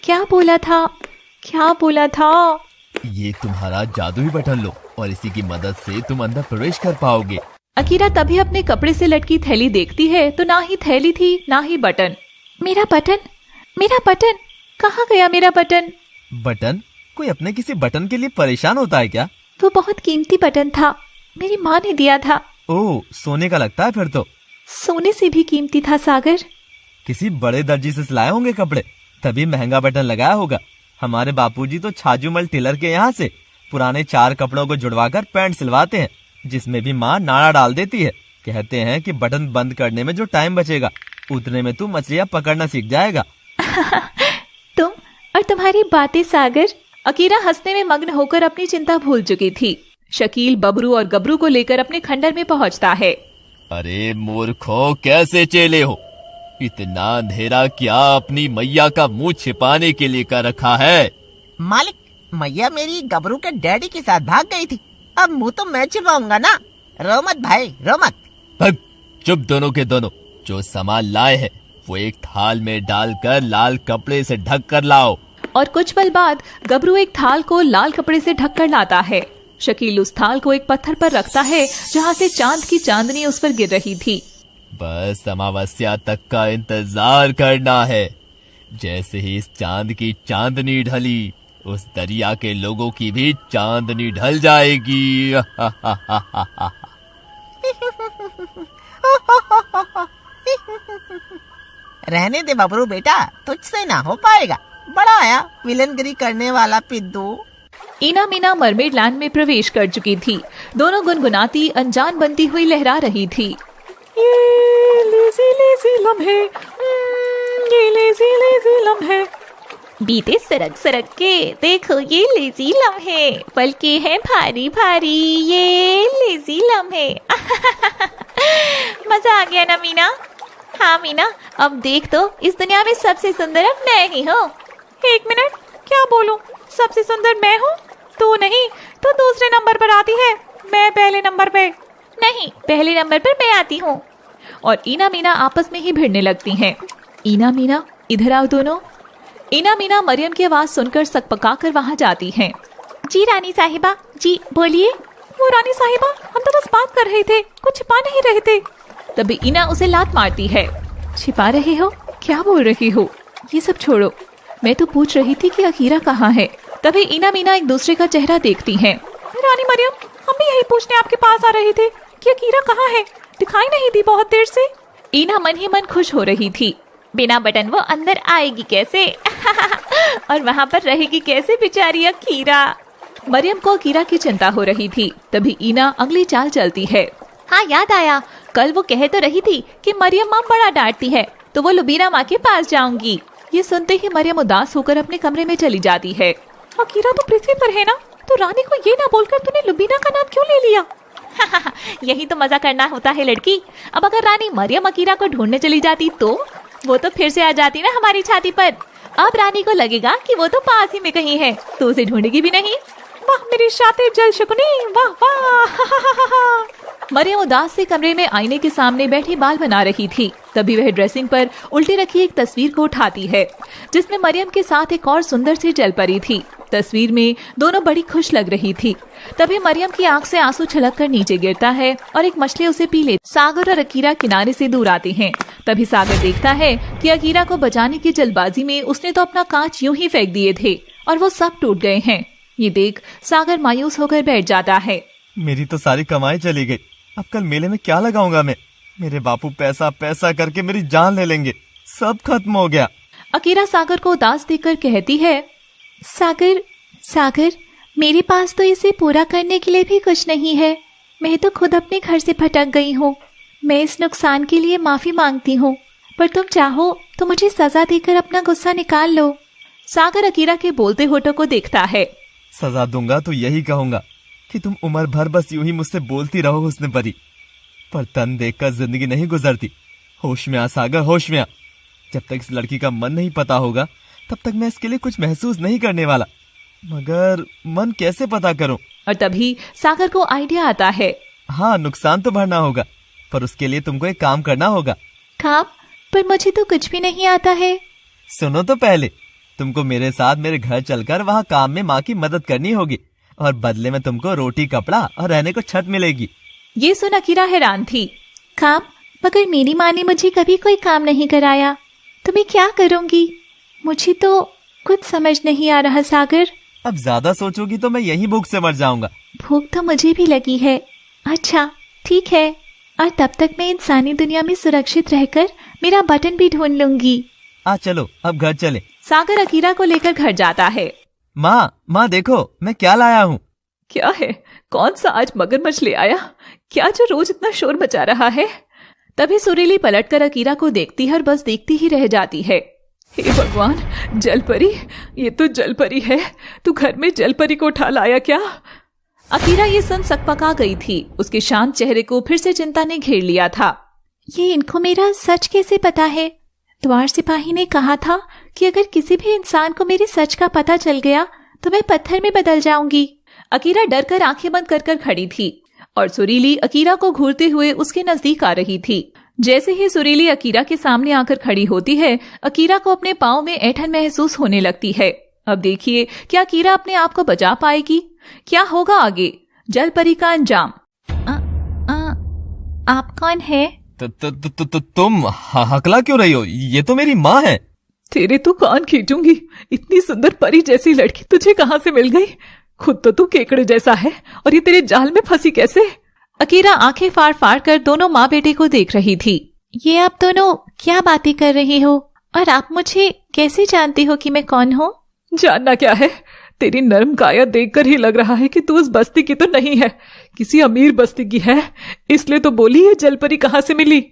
क्या बोला था? ये तुम्हारा जादुई बटन लो और इसी की मदद से तुम अंदर प्रवेश कर पाओगे। अकीरा तभी अपने कपड़े से लटकी थैली देखती है तो ना ही थैली थी ना ही बटन। मेरा बटन कहाँ गया? मेरा बटन? बटन? कोई अपने किसी बटन के लिए परेशान होता है क्या? वो बहुत कीमती बटन था, मेरी माँ ने दिया था। ओह, सोने का लगता है फिर तो। सोने से भी कीमती था सागर। किसी बड़े दर्जी से सिलाए होंगे कपड़े, तभी महंगा बटन लगाया होगा। हमारे बापूजी तो छाजूमल टेलर के यहाँ से पुराने 4 कपड़ों को जुड़वाकर पैंट सिलवाते हैं, जिसमें भी माँ नाड़ा डाल देती है। कहते हैं कि बटन बंद करने में जो टाइम बचेगा, उतने में तू मछलियाँ पकड़ना सीख जाएगा। तुम और तुम्हारी बातें सागर। अकीरा हंसने में मग्न होकर अपनी चिंता भूल चुकी थी। शकील बबरू और गबरू को लेकर अपने खंडर में पहुंचता है। अरे मूर्खों, कैसे चेले हो? इतना अंधेरा क्या अपनी मैया का मुंह छिपाने के लिए कर रखा है? मालिक, मैया मेरी गबरू के डैडी के साथ भाग गई थी। अब मुंह तो मैं छिपाऊंगा ना। रो मत भाई, रो मत। भग, चुप दोनों के दोनों। जो सामान लाए हैं वो एक थाल में डालकर लाल कपड़े से ढक कर लाओ। और कुछ पल बाद गबरू एक थाल को लाल कपड़े से ढककर लाता है। शकील उस थाल को एक पत्थर पर रखता है जहाँ से चांद की चांदनी उस पर गिर रही थी। बस अमावस्या तक का इंतजार करना है। जैसे ही इस चांद की चांदनी ढली, उस दरिया के लोगों की भी चांदनी ढल जाएगी। रहने दे बबरू बेटा, तुझसे ना हो पाएगा। बड़ा आया विलनगिरी करने वाला पिद्दू। ईना मीना मरमेड लैंड में प्रवेश कर चुकी थी। दोनों गुनगुनाती अनजान बनती हुई लहरा रही थी। ये लेज़ी लेज़ी लम्हे, ये लेज़ी लेज़ी लम्हे। बीते सरक सरक के देखो ये लेज़ी लम्हे, पल के हैं भारी भारी ये लेज़ी लम्हे। मजा आ गया ना मीना? हाँ मीना, अब देख तो इस दुनिया में सबसे सुंदर अब मैं ही हूँ। 1 मिनट, क्या बोलूं? सबसे सुंदर मैं हूँ? तू नहीं, तो दूसरे नंबर पर आती है। मैं पहले नंबर पे नहीं, पहले नंबर पर मैं आती हूँ। और ईना मीना आपस में ही भिड़ने लगती हैं। ईना मीना, इधर आओ दोनों। ईना मीना मरियम की आवाज सुनकर सकपकाकर वहां जाती हैं। जी रानी साहिबा, जी बोलिए। वो रानी साहिबा, हम तो बस बात कर रहे थे, कुछ छिपा नहीं रहे थे। तभी ईना उसे लात मारती है। छिपा रहे हो? क्या बोल रही हो? ये सब छोड़ो, मैं तो पूछ रही थी कि अकीरा कहाँ है। तभी ईना मीना एक दूसरे का चेहरा देखती हैं। रानी मरियम, हम भी यही पूछने आपके पास आ रहे थे कि अकीरा कहाँ है। दिखाई नहीं दी बहुत देर से। ईना मन ही मन खुश हो रही थी। बिना बटन वो अंदर आएगी कैसे? और वहाँ पर रहेगी कैसे बेचारी अकीरा? मरियम को अकीरा की चिंता हो रही थी। तभी ईना अगली चाल चलती है। हाँ, याद आया, कल वो कह तो रही थी कि मरियम माँ बड़ा डांटती है, तो वो लुबीना माँ के पास जाऊंगी। ये सुनते ही मरियम उदास होकर अपने कमरे में चली जाती है। अकीरा तो पृथ्वी पर है ना, तो रानी को ये ना बोलकर तूने लुबीना का नाम क्यों ले लिया? यही तो मजा करना होता है लड़की। अब अगर रानी मरियम अकीरा को ढूंढने चली जाती तो वो तो फिर से आ जाती ना हमारी छाती पर। अब रानी को लगेगा कि वो तो पास ही में कहीं है, तो उसे ढूंढेगी भी नहीं। वाह मेरी शातिर जल शुकनी, वाह वाह। मरियम उदास से कमरे में आईने के सामने बैठी बाल बना रही थी। तभी वह ड्रेसिंग पर उल्टी रखी एक तस्वीर को उठाती है, जिसमें मरियम के साथ एक और सुंदर सी जल परी थी। तस्वीर में दोनों बड़ी खुश लग रही थी। तभी मरियम की आंख से आंसू छलक कर नीचे गिरता है और एक मछली उसे पी लेती। सागर और अकीरा किनारे से दूर आते हैं। तभी सागर देखता है कि अकीरा को बचाने की जल्दबाजी में उसने तो अपना कांच यूं ही फेंक दिए थे और वो सब टूट गए हैं। ये देख सागर मायूस होकर बैठ जाता है। मेरी तो सारी कमाई चली गई। अब कल मेले में क्या लगाऊंगा मैं? मेरे बापू पैसा पैसा करके मेरी जान ले लेंगे। सब खत्म हो गया। अकीरा सागर को उदास देखकर कहती है, सागर सागर, मेरे पास तो इसे पूरा करने के लिए भी कुछ नहीं है। मैं तो खुद अपने घर से भटक गई हूँ। मैं इस नुकसान के लिए माफी मांगती हूँ, पर तुम चाहो तो मुझे सजा देकर अपना गुस्सा निकाल लो। सागर अकीरा के बोलते होठों को देखता है। सजा दूंगा तो यही कहूंगा कि तुम उम्र भर बस यूं ही मुझसे बोलती रहो हुस्न परी, पर तन देखकर जिंदगी नहीं गुजरती। होश में आ सागर, होश में आ। जब तक इस लड़की का मन नहीं पता होगा तब तक मैं इसके लिए कुछ महसूस नहीं करने वाला। मगर मन कैसे पता करूं? और तभी सागर को आइडिया आता है। हाँ, नुकसान तो भरना होगा, पर उसके लिए तुमको एक काम करना होगा। काम? पर मुझे तो कुछ भी नहीं आता है। सुनो तो पहले, तुमको मेरे साथ मेरे घर चलकर वहाँ काम में माँ की मदद करनी होगी और बदले में तुमको रोटी, कपड़ा और रहने को छत मिलेगी। ये सुन अकीरा हैरान थी। काम? मगर मेरी माँ ने मुझे कभी कोई काम नहीं कराया, तो मैं क्या करूँगी? मुझे तो कुछ समझ नहीं आ रहा सागर। अब ज्यादा सोचोगी तो मैं यहीं भूख से मर जाऊंगा। भूख तो मुझे भी लगी है। अच्छा, ठीक है, और तब तक मैं इंसानी दुनिया में सुरक्षित रहकर मेरा बटन भी ढूंढ लूंगी। आ चलो अब घर चले। सागर अकीरा को लेकर घर जाता है। माँ देखो मैं क्या लाया हूँ। क्या है? कौन सा आज मगरमच्छ ले आया? क्या जो रोज इतना शोर मचा रहा है? तभी सुरीली पलटकर अकीरा को देखती है और बस देखती ही रह जाती है। हे भगवान, जलपरी, ये तो जलपरी है। तू घर में जलपरी को उठा लाया क्या? अकीरा ये सुन सकपका गई थी। उसके शांत चेहरे को फिर से चिंता ने घेर लिया था। ये इनको मेरा सच कैसे पता है? द्वार सिपाही ने कहा था कि अगर किसी भी इंसान को मेरे सच का पता चल गया तो मैं पत्थर में बदल जाऊंगी। अकीरा डर कर आंखें बंद कर कर खड़ी थी और सुरीली अकीरा को घूरते हुए उसके नजदीक आ रही थी। जैसे ही सुरीली अकीरा के सामने आकर खड़ी होती है, अकीरा को अपने पाँव में ऐंठन महसूस होने लगती है। अब देखिए, क्या अकीरा अपने आप को बचा पाएगी? क्या होगा आगे? जलपरी का अंजाम। आप कौन है? तुम हकला क्यों रही हो? ये तो मेरी माँ है। तेरे तो कान खींचूंगी। इतनी सुंदर परी जैसी लड़की तुझे कहाँ से मिल गई? खुद तो तू केकड़े जैसा है और ये तेरे जाल में फंसी कैसे? अकीरा आंखें फाड़ फाड़ कर दोनों माँ बेटे को देख रही थी। ये आप दोनों क्या बातें कर रही हो? और आप मुझे कैसे जानती हो कि मैं कौन हूँ? जानना क्या है? तेरी नरम काया देखकर ही लग रहा है कि तू उस बस्ती की तो नहीं है, किसी अमीर बस्ती की है। इसलिए तो बोली है जलपरी कहाँ से मिली।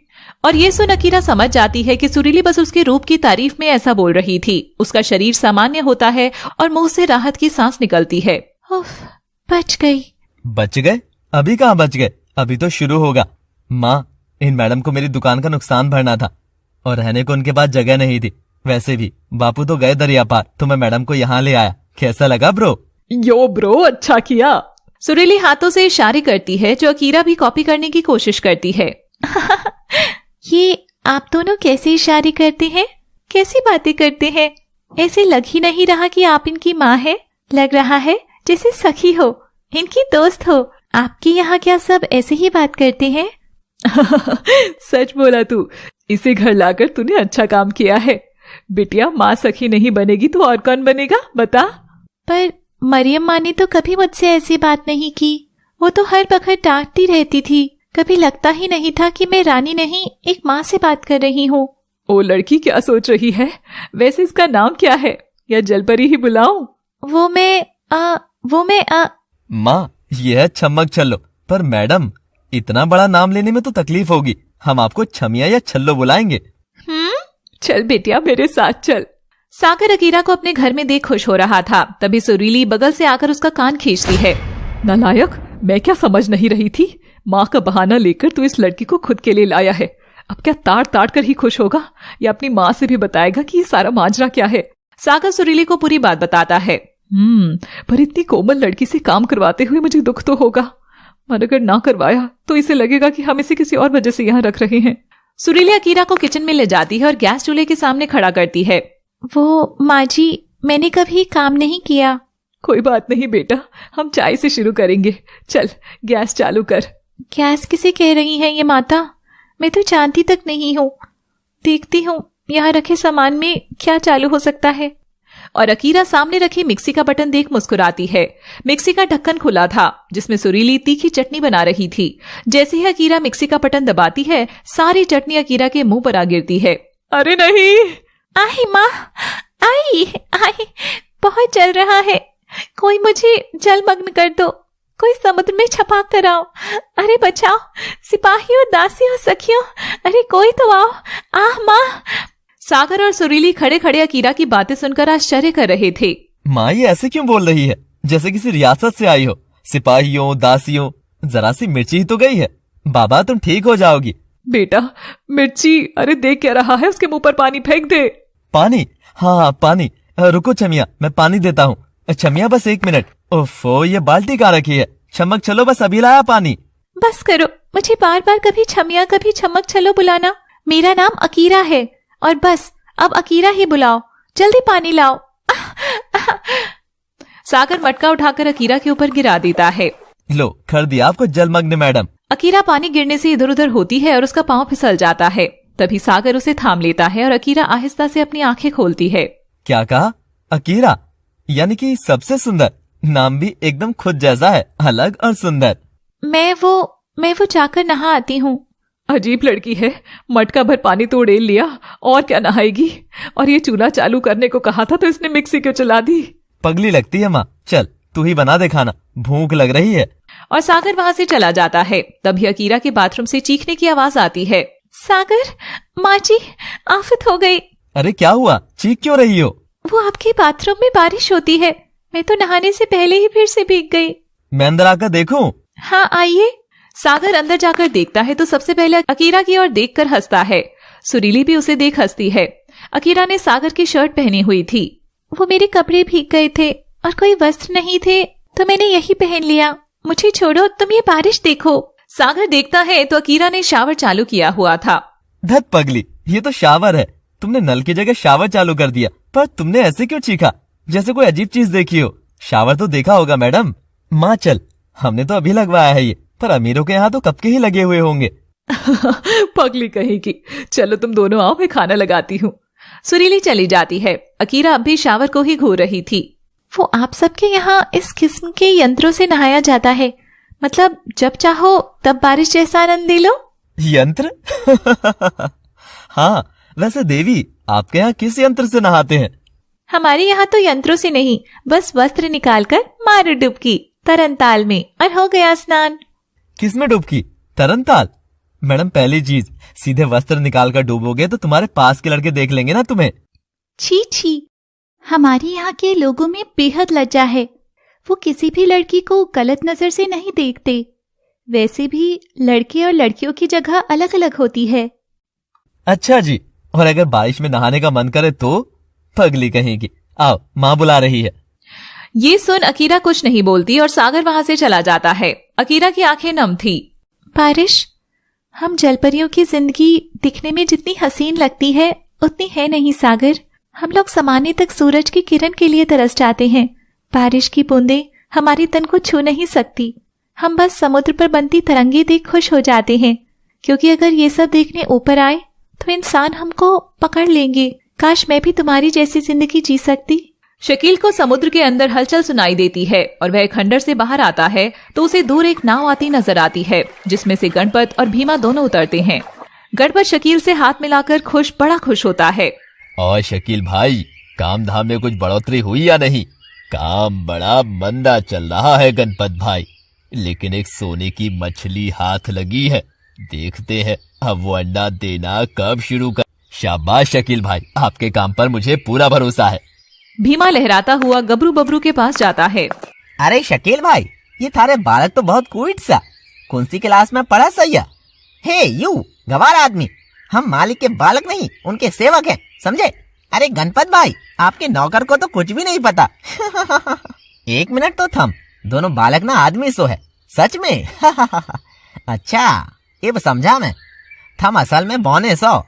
और ये सुन अकीरा समझ जाती है कि सुरीली बस उसके रूप की तारीफ में ऐसा बोल रही थी। उसका शरीर सामान्य होता है और मुंह से राहत की सांस निकलती है। उफ, बच गई। बच गए? अभी कहाँ बच गए, अभी तो शुरू होगा। माँ, इन मैडम को मेरी दुकान का नुकसान भरना था और रहने को उनके पास जगह नहीं थी। वैसे भी बापू तो गए दरिया पार, तो मैं मैडम को यहाँ ले आया। कैसा लगा ब्रो? यो ब्रो, अच्छा किया। सुरीली हाथों से इशारे करती है जो अकीरा भी कॉपी करने की कोशिश करती है। ये आप दोनों कैसे इशारे करते हैं? कैसी बातें करते हैं? ऐसे लग ही नहीं रहा कि आप इनकी माँ है। लग रहा है जैसे सखी हो, इनकी दोस्त हो। आपके यहाँ क्या सब ऐसे ही बात करते हैं? सच बोला तू। इसे घर लाकर तूने अच्छा काम किया है। बिटिया, माँ सखी नहीं बनेगी तो और कौन बनेगा बता? पर मरियम माँ ने तो कभी मुझसे ऐसी बात नहीं की। वो तो हर वक्त डांटती रहती थी। कभी लगता ही नहीं था कि मैं रानी नहीं, एक माँ से बात कर रही हूँ। ओ लड़की, क्या सोच रही है? वैसे इसका नाम क्या है? या जलपरी ही बुलाऊं? वो मैं माँ, ये है छमक छल्लो। पर मैडम, इतना बड़ा नाम लेने में तो तकलीफ होगी। हम आपको छमिया या छल्लो बुलाएंगे। चल बेटिया, मेरे साथ चल। सागर अकीरा को अपने घर में देख खुश हो रहा था। तभी सुरीली बगल से आकर उसका कान खींचती है। नालायक, मैं क्या समझ नहीं रही थी? माँ का बहाना लेकर तू इस लड़की को खुद के लिए लाया है। अब क्या ताड़ ताड़ कर ही खुश होगा या अपनी माँ से भी बताएगा कि ये सारा माजरा क्या है? सागर सुरीली को पूरी बात बताता है। पर इतनी कोमल लड़की से काम करवाते हुए मुझे दुख तो होगा। पर अगर ना करवाया तो इसे लगेगा कि हम इसे किसी और वजह से यहाँ रख रहे हैं। सुरीली अकीरा को किचन में ले जाती है और गैस चूल्हे के सामने खड़ा करती है। वो माँ जी, मैंने कभी काम नहीं किया। कोई बात नहीं बेटा, हम चाय से शुरू करेंगे। चल गैस चालू कर। गैस किसे कह रही है ये माता? मैं तो जानती तक नहीं हूँ। देखती हूँ यहाँ रखे सामान में क्या चालू हो सकता है। और अकीरा सामने रखी मिक्सी का बटन देख मुस्कुराती है। मिक्सी का ढक्कन खुला था जिसमें सुरीली तीखी चटनी बना रही थी। जैसे ही अकीरा मिक्सी का बटन दबाती है, सारी चटनी अकीरा के मुंह पर आ गिरती है। अरे नहीं! आई माँ, आई आई, बहुत जल रहा है। कोई मुझे जलमग्न कर दो, कोई समुद्र में छपाक कराओ। अरे बचाओ, सिपाहियों, दासियों, सखियों, अरे कोई तो आओ। आह माँ! सागर और सुरीली खड़े खड़े अकीरा की बातें सुनकर आश्चर्य कर रहे थे। माँ, ये ऐसे क्यों बोल रही है जैसे किसी रियासत से आई हो? सिपाहियों, दासियों, जरा सी मिर्ची ही तो गई है। बाबा, तुम ठीक हो जाओगी। बेटा, मिर्ची? अरे देख क्या रहा है, उसके मुंह पर पानी फेंक दे। पानी? हाँ पानी। रुको छमिया, मैं पानी देता हूँ। छमिया, बस 1 मिनट। ओफो, ये बाल्टी कहाँ रखी है? चमक चलो, बस अभी लाया पानी। बस करो, मुझे बार बार कभी छमिया कभी चमक चलो बुलाना। मेरा नाम अकीरा है और बस अब अकीरा ही बुलाओ। जल्दी पानी लाओ। सागर मटका उठाकर अकीरा के ऊपर गिरा देता है। लो, कर दिया आपको जलमग्न मैडम। अकीरा पानी गिरने से इधर उधर होती है और उसका पांव फिसल जाता है। तभी सागर उसे थाम लेता है और अकीरा आहिस्ता से अपनी आंखें खोलती है। क्या कहा? अकीरा? यानी कि सबसे सुंदर? नाम भी एकदम खुद जैसा है, अलग और सुंदर। मैं वो मैं वो जाकर नहा आती हूँ। अजीब लड़की है, मटका भर पानी तो उड़ेल लिया, और क्या नहाएगी। और ये चूल्हा चालू करने को कहा था तो इसने मिक्सी क्यों चला दी। पगली लगती है माँ, चल तू ही बना दे खाना, भूख लग रही है। और सागर वहाँ से चला जाता है। तभी अकीरा के बाथरूम से चीखने की आवाज आती है। सागर, माँ जी, आफत हो गई। अरे क्या हुआ, चीख क्यों रही हो? वो आपके बाथरूम में बारिश होती है, मैं तो नहाने से पहले ही फिर से भीग गई। मैं अंदर आकर देखूं? हाँ आइए। सागर अंदर जाकर देखता है तो सबसे पहले अकीरा की ओर देखकर हंसता है। सुरीली भी उसे देख हंसती है। अकीरा ने सागर की शर्ट पहनी हुई थी। वो मेरे कपड़े भीग गए थे और कोई वस्त्र नहीं थे तो मैंने यही पहन लिया। मुझे छोड़ो, तुम ये बारिश देखो। सागर देखता है तो अकीरा ने शावर चालू किया हुआ था। धत पगली, ये तो शावर है। तुमने नल की जगह शावर चालू कर दिया, पर तुमने ऐसे क्यों चीखा, जैसे कोई अजीब चीज देखी हो। शावर तो देखा होगा मैडम। माँ चल, हमने तो अभी लगवाया है ये, पर अमीरों के यहाँ तो कब के ही लगे हुए होंगे। पगली कहेगी। चलो तुम दोनों आओ, मैं खाना लगाती हूँ। सुरीली चली जाती है। अकीरा अब भी शावर को ही घूर रही थी। वो आप सबके यहाँ इस किस्म के यंत्रों से नहाया जाता है, मतलब जब चाहो तब बारिश जैसा आनंद ले लो। यंत्र? हाँ, वैसे देवी आपके यहाँ किस यंत्र से नहाते हैं? हमारे यहाँ तो यंत्रों से नहीं, बस वस्त्र निकालकर मारो डुबकी तरनताल में और हो गया स्नान। किसमें डुबकी? तरनताल? मैडम पहली चीज, सीधे वस्त्र निकाल कर डूबोगे तो तुम्हारे पास के लड़के देख लेंगे ना तुम्हें। छी छी, हमारे यहाँ के लोगों में बेहद लज्जा है। वो किसी भी लड़की को गलत नजर से नहीं देखते। वैसे भी लड़के और लड़कियों की जगह अलग अलग होती है। अच्छा जी, और अगर बारिश में नहाने का मन करे तो? पगली कहेगी। आओ, माँ बुला रही है। ये सुन अकीरा कुछ नहीं बोलती और सागर वहां से चला जाता है। अकीरा की आंखें नम थी। बारिश, हम जलपरियों की जिंदगी दिखने में जितनी हसीन लगती है उतनी है नहीं सागर। हम लोग समाने तक सूरज की किरण के लिए तरस जाते हैं। बारिश की बूंदें हमारी तन को छू नहीं सकती। हम बस समुद्र पर बनती तरंगे देख खुश हो जाते हैं, क्योंकि अगर ये सब देखने ऊपर आए तो इंसान हमको पकड़ लेंगे। काश मैं भी तुम्हारी जैसी जिंदगी जी सकती। शकील को समुद्र के अंदर हलचल सुनाई देती है और वह खंडर से बाहर आता है तो उसे दूर एक नाव आती नजर आती है, जिसमें से गणपत और भीमा दोनों उतरते हैं। गणपत शकील से हाथ मिलाकर बड़ा खुश होता है। और शकील भाई, काम धाम में कुछ बढ़ोतरी हुई या नहीं? काम बड़ा मंदा चल रहा है गणपत भाई, लेकिन एक सोने की मछली हाथ लगी है। देखते हैं अब वो अंडा देना कब शुरू कर। शाबाश शकील भाई, आपके काम पर मुझे पूरा भरोसा है। भीमा लहराता हुआ गबरू बबरू के पास जाता है। अरे शकील भाई, ये थारे बालक तो बहुत क्यूट सा। कौन सी क्लास में पढ़ा सैया? हे यू गवार आदमी, हम मालिक के बालक नहीं उनके सेवक हैं, समझे? अरे गणपत भाई, आपके नौकर को तो कुछ भी नहीं पता। एक मिनट तो थम, दोनों बालक ना आदमी सो है सच में। अच्छा ये समझा मैं। थम असल में बौने सो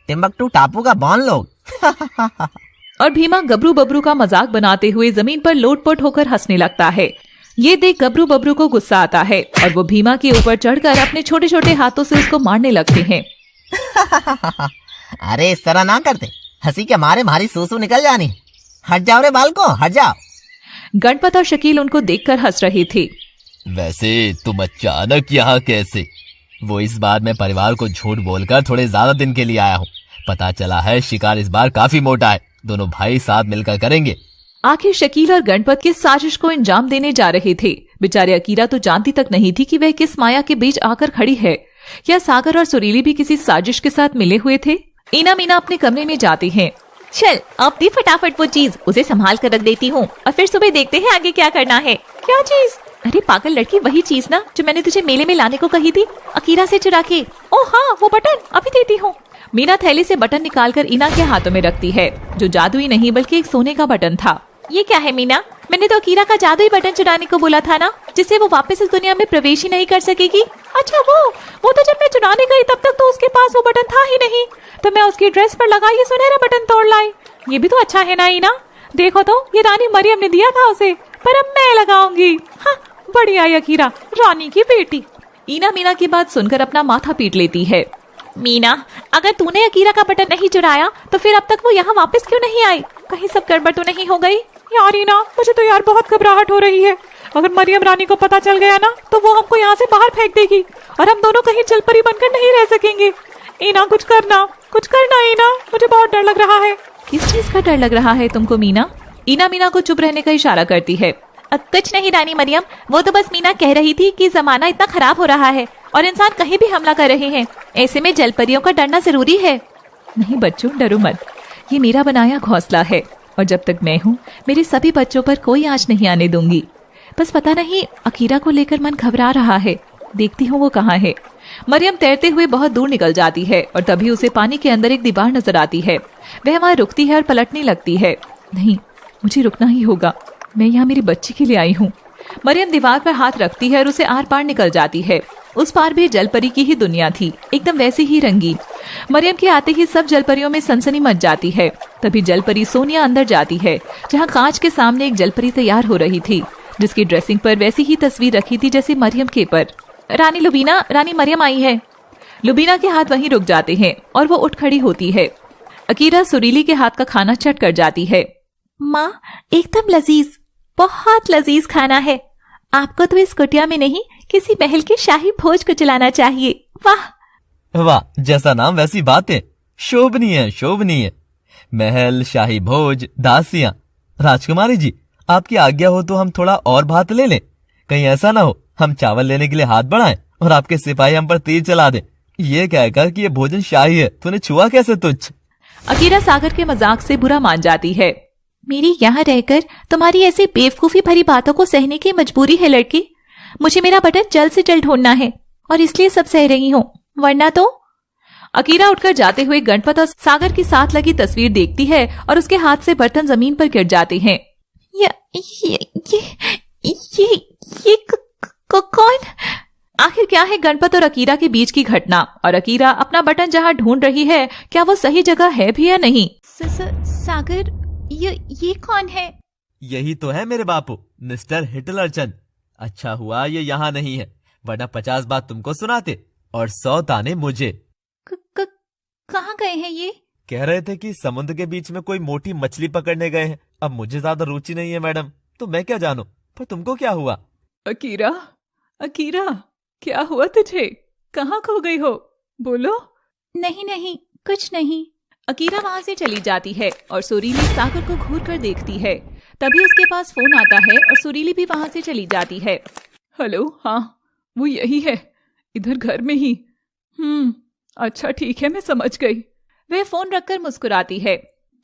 टिम्बकटू टापू का बौन लोग। और भीमा गबरू बबरू का मजाक बनाते हुए जमीन पर लोटपोट होकर हंसने लगता है। ये देख गबरू बबरू को गुस्सा आता है और वो भीमा के ऊपर चढ़कर अपने छोटे छोटे हाथों से उसको मारने लगते हैं। अरे इस तरह ना करते, हंसी के मारे हमारी सूसू निकल जानी। हट जाओ रे बालको, हट जाओ। गणपत और शकील उनको देखकर हंस रहे थे। वैसे तुम अचानक यहाँ कैसे? वो इस बार मैं परिवार को झूठ बोलकर थोड़े ज्यादा दिन के लिए आया हूँ। पता चला है शिकार इस बार काफी मोटा है, दोनों भाई साथ मिलकर करेंगे। आखिर शकील और गणपत की साजिश को अंजाम देने जा रहे थे। बेचारी अकीरा तो जानती तक नहीं थी कि वह किस माया के बीच आकर खड़ी है। क्या सागर और सुरीली भी किसी साजिश के साथ मिले हुए थे? इना मीना अपने कमरे में जाते हैं। चल अब दी फटाफट वो चीज, उसे संभाल कर रख देती हूँ और फिर सुबह देखते हैं आगे क्या करना है। क्या चीज? अरे पागल लड़की, वही चीज ना जो मैंने तुझे मेले में लाने को कही थी, अकीरा से चुरा के। ओह हाँ, वो बटन अभी देती हूँ। मीना थैली से बटन निकालकर इना के हाथों में रखती है, जो जादुई नहीं बल्कि एक सोने का बटन था। ये क्या है मीना? मैंने तो अकीरा का जादुई बटन चुराने को बोला था ना, जिससे वो वापस इस दुनिया में प्रवेश ही नहीं कर सकेगी। अच्छा वो तो जब मैं चुराने गई तब तक तो उसके पास वो बटन था ही नहीं, तो मैं उसकी ड्रेस पर लगा ये सुनहरा बटन तोड़ लाई। ये भी तो अच्छा है ना इना? देखो तो ये रानी मरियम ने दिया था उसे, पर अब मैं लगाऊंगी। हाँ, बढ़िया अकीरा, रानी की बेटी। इना मीना की बात सुनकर अपना माथा पीट लेती है। मीना, अगर तूने अकीरा का बटन नहीं चुराया तो फिर अब तक वो यहाँ वापस क्यों नहीं आई? कहीं सब गड़बड़ तो नहीं हो गई? यार इना, मुझे तो यार बहुत घबराहट हो रही है। अगर मरियम रानी को पता चल गया ना तो वो हमको यहाँ से बाहर फेंक देगी और हम दोनों कहीं जलपरी बनकर नहीं रह सकेंगे। ईना कुछ करना ईना, मुझे बहुत डर लग रहा है। किस चीज का डर लग रहा है तुमको मीना? ईना मीना को चुप रहने का इशारा करती है। कुछ नहीं रानी मरियम, वो तो बस मीना कह रही थी कि जमाना इतना खराब हो रहा है और इंसान कहीं भी हमला कर रहे हैं, ऐसे में जलपरियों का डरना जरूरी है। नहीं बच्चों, डरो मत, ये मेरा बनाया घोंसला है और जब तक मैं हूँ मेरे सभी बच्चों पर कोई आंच नहीं आने दूंगी। बस पता नहीं अकीरा को लेकर मन घबरा रहा है, देखती हूँ वो कहाँ है। मरियम तैरते हुए बहुत दूर निकल जाती है और तभी उसे पानी के अंदर एक दीवार नजर आती है। वह वहां रुकती है और पलटने लगती है। नहीं, मुझे रुकना ही होगा, मैं यहाँ मेरी बच्ची के लिए आई हूँ। मरियम दीवार पर हाथ रखती है और उसे आर पार निकल जाती है। उस पार भी जलपरी की ही दुनिया थी, एकदम वैसी ही रंगीन। मरियम के आते ही सब जलपरियों में सनसनी मच जाती है। तभी जलपरी सोनिया अंदर जाती है, जहाँ कांच के सामने एक जलपरी तैयार हो रही थी, जिसकी ड्रेसिंग पर वैसी ही तस्वीर रखी थी जैसे मरियम के पर। रानी लुबीना, रानी मरियम आई है। लुबीना के हाथ वहीं रुक जाते हैं और वो उठ खड़ी होती है। अकीरा सुरीली के हाथ का खाना चट कर जाती है। माँ, एकदम लजीज, बहुत लजीज खाना है। आपको तो इस कुटिया में नहीं, किसी महल के शाही भोज को चलाना चाहिए। वाह वाह, जैसा नाम वैसी बातें, शोभनीय। महल, शाही भोज, दासियां। राजकुमारी जी, आपकी आज्ञा हो तो हम थोड़ा और भात ले लें। कहीं ऐसा ना हो हम चावल लेने के लिए हाथ बढ़ाएं और आपके सिपाही हम पर तीर चला दें, ये कहकर कि ये भोजन शाही है। तूने छुआ कैसे तुच्छ? अकीरा सागर के मजाक से बुरा मान जाती है। मेरी यहाँ रहकर तुम्हारी ऐसी बेवकूफी भरी बातों को सहने की मजबूरी है लड़की। मुझे मेरा बटन जल्द से जल्द ढूंढना है और इसलिए सब सह रही हूँ, वरना तो। अकीरा उठकर जाते हुए गणपत और सागर की साथ लगी तस्वीर देखती है और उसके हाथ से बर्तन जमीन पर गिर जाते हैं। ये कौन? आखिर क्या है गणपत और अकीरा के बीच की घटना, और अकीरा अपना बटन जहाँ ढूंढ रही है, क्या वो सही जगह है भी या नहीं? सागर, ये कौन है? यही तो है मेरे बापू, मिस्टर हिटलरचंद। अच्छा हुआ ये यहाँ नहीं है, वरना 50 बात तुमको सुनाते और 100 ताने मुझे। कहाँ गए हैं ये? कह रहे थे कि समुद्र के बीच में कोई मोटी मछली पकड़ने गए हैं। अब मुझे ज्यादा रुचि नहीं है मैडम, तो मैं क्या जानूं, पर तुमको क्या हुआ? अकीरा, क्या हुआ तुझे? कहाँ खो गई हो? बोलो। नहीं, कुछ नहीं। अकीरा वहाँ से चली जाती है और सुरीली सागर को घूर कर देखती है। तभी उसके पास फोन आता है और सुरीली भी वहाँ से चली जाती है। हेलो, हाँ वो यही है, इधर घर में ही। अच्छा ठीक है, मैं समझ गई। वह फोन रखकर मुस्कुराती है।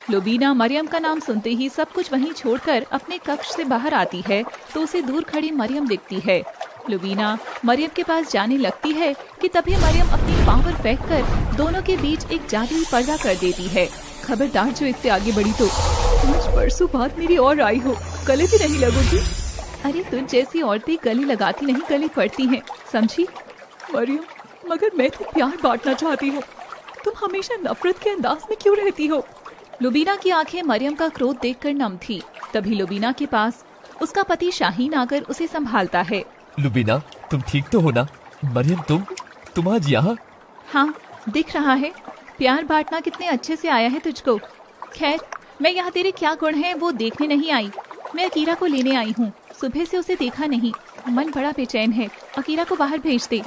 लुबीना मरियम का नाम सुनते ही सब कुछ वहीं छोड़कर अपने कक्ष से बाहर आती है तो उसे दूर खड़ी मरियम दिखती है। लुबीना मरियम के पास जाने लगती है कि तभी मरियम अपनी पावर फेंक कर दोनों के बीच एक जादुई पर्दा कर देती है। खबरदार जो इससे आगे बढ़ी तो आज परसों बाद मेरी और आई हो, गले भी नहीं लगोगी। अरे तुझ जैसी औरतें गले लगाती नहीं, गले पड़ती हैं, समझी? मरियम, मगर मैं तो प्यार बांटना चाहती हूँ, तुम हमेशा नफरत के अंदाज में क्यों रहती हो? लुबीना की आंखें मरियम का क्रोध देखकर नम थी। तभी लुबीना के पास उसका पति शाहीन आकर उसे संभालता है। लुबीना, तुम ठीक तो हो ना? मरियम, तुम आज यहाँ? हाँ, दिख रहा है, प्यार बांटना कितने अच्छे से आया है तुझको। खैर, मैं यहाँ तेरे क्या गुण हैं वो देखने नहीं आई, मैं अकीरा को लेने आई हूँ। सुबह से उसे देखा नहीं, मन बड़ा बेचैन है, अकीरा को बाहर भेज दे।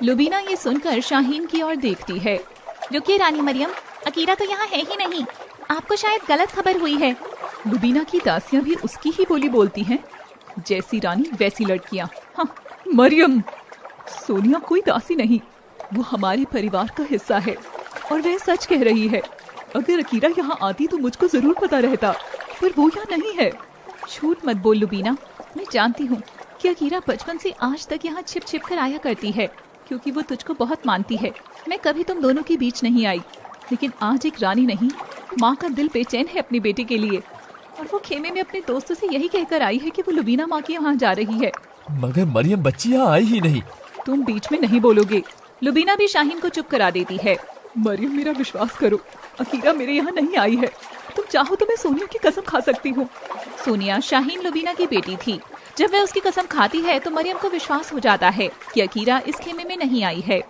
लुबीना ये सुनकर शाहीन की ओर देखती है। रुकिए रानी मरियम, अकीरा तो यहाँ है ही नहीं, आपको शायद गलत खबर हुई है। लुबीना की दासियां भी उसकी ही बोली बोलती हैं, जैसी रानी वैसी लड़कियां। हाँ, मरियम, सोनिया कोई दासी नहीं, वो हमारे परिवार का हिस्सा है और वह सच कह रही है। अगर अकीरा यहाँ आती तो मुझको जरूर पता रहता, पर वो यहाँ नहीं है। झूठ मत बोल लुबीना, मैं जानती हूँ कि अकीरा बचपन से आज तक यहाँ छिप छिप कर आया करती है, क्योंकि वो तुझको बहुत मानती है। मैं कभी तुम दोनों के बीच नहीं आई, लेकिन आज एक रानी नहीं, माँ का दिल बेचैन है अपनी बेटी के लिए, और वो खेमे में अपने दोस्तों से यही कहकर आई है कि वो लुबीना माँ के यहाँ जा रही है। मगर मरियम बच्ची यहाँ आई ही नहीं। तुम बीच में नहीं बोलोगे। लुबीना भी शाहीन को चुप करा देती है। मरियम, मेरा विश्वास करो, अकीरा मेरे यहाँ नहीं आई है। तुम चाहो तो मैं सोनिया की कसम खा सकती हूँ। सोनिया शाहीन लुबीना की बेटी थी। जब वह उसकी कसम खाती है तो मरियम को विश्वास हो जाता है कि अकीरा इस खेमे में नहीं आई है।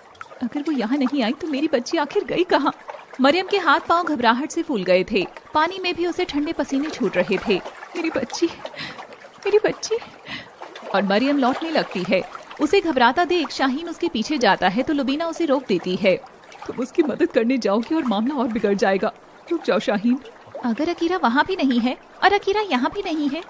अगर वो यहाँ नहीं आई तो मेरी बच्ची आखिर गई कहाँ? मरियम के हाथ पांव घबराहट से फूल गए थे, पानी में भी उसे ठंडे पसीने छूट रहे थे। मेरी बच्ची। और मरियम लौटने लगती है। उसे घबराता देख शाहीन उसके पीछे जाता है तो लुबीना उसे रोक देती है। तुम उसकी मदद करने जाओगी और मामला और बिगड़ जाएगा। रुक जाओ शाहीन। अगर अकीरा वहाँ भी नहीं है और अकीरा यहाँ भी नहीं है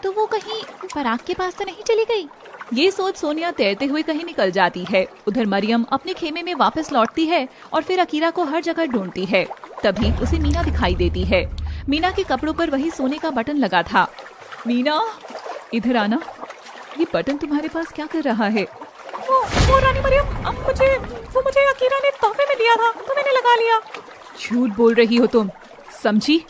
तो वो कहीं पराग के पास तो नहीं चली गई। ये सोच सोनिया तैरते हुए कहीं निकल जाती है। उधर मरियम अपने खेमे में वापस लौटती है और फिर अकीरा को हर जगह ढूंढती है। तभी उसे मीना दिखाई देती है। मीना के कपड़ों पर वही सोने का बटन लगा था। मीना, इधर आना। ये बटन तुम्हारे पास क्या कर रहा है? वो रानी मरियम, मुझे अकीरा ने तोहफे में दिया था तो मैंने लगा लिया। झूठ बोल रही हो तुम, समझी?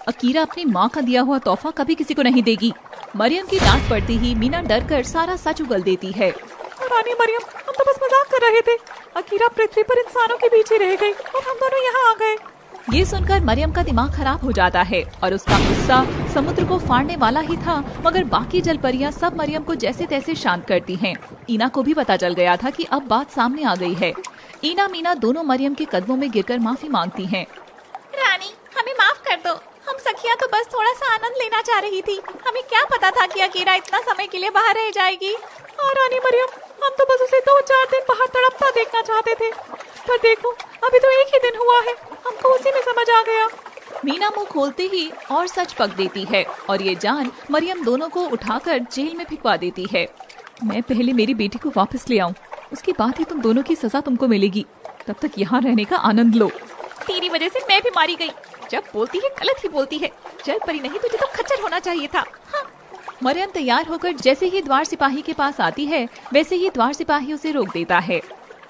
अकीरा अपनी माँ का दिया हुआ तोहफा कभी किसी को नहीं देगी। मरियम की डांट पड़ती ही मीना डर कर सारा सच उगल देती है। रानी मरियम, हम तो बस मजाक कर रहे थे। अकीरा पृथ्वी पर इंसानों के बीच ही रह गई और हम दोनों यहाँ आ गए। ये सुनकर मरियम का दिमाग खराब हो जाता है और उसका गुस्सा समुद्र को फाड़ने वाला ही था, मगर बाकी जलपरियां सब मरियम को जैसे तैसे शांत करती हैं। ईना को भी पता चल गया था कि अब बात सामने आ गई है। ईना मीना दोनों मरियम के कदमों में गिरकर माफी मांगती हैं। रानी, हमें माफ कर दो। हम सखिया तो बस थोड़ा सा आनंद लेना चाह रही थी। हमें क्या पता था कि अकीरा इतना समय के लिए बाहर रह जाएगी। और रानी मरियम, हम तो बस उसे 2-4 दिन बाहर तड़पता देखना चाहते थे। पर देखो, अभी तो एक ही दिन हुआ है, हमको उसी में समझ आ गया। मीना मुंह खोलते ही और सच पक देती है और ये जान मरियम दोनों को उठाकर जेल में फिकवा देती है। मैं पहले मेरी बेटी को वापस ले आऊं, उसके बाद ही तुम दोनों की सजा तुमको मिलेगी। तब तक यहाँ रहने का आनंद लो। तेरी वजह से मैं भी मारी गई। जब बोलती है गलत ही बोलती है। जल परी नहीं, तुझे तो खच्चर होना चाहिए था। हाँ। मरियम तैयार होकर जैसे ही द्वार सिपाही के पास आती है वैसे ही द्वार सिपाही उसे रोक देता है।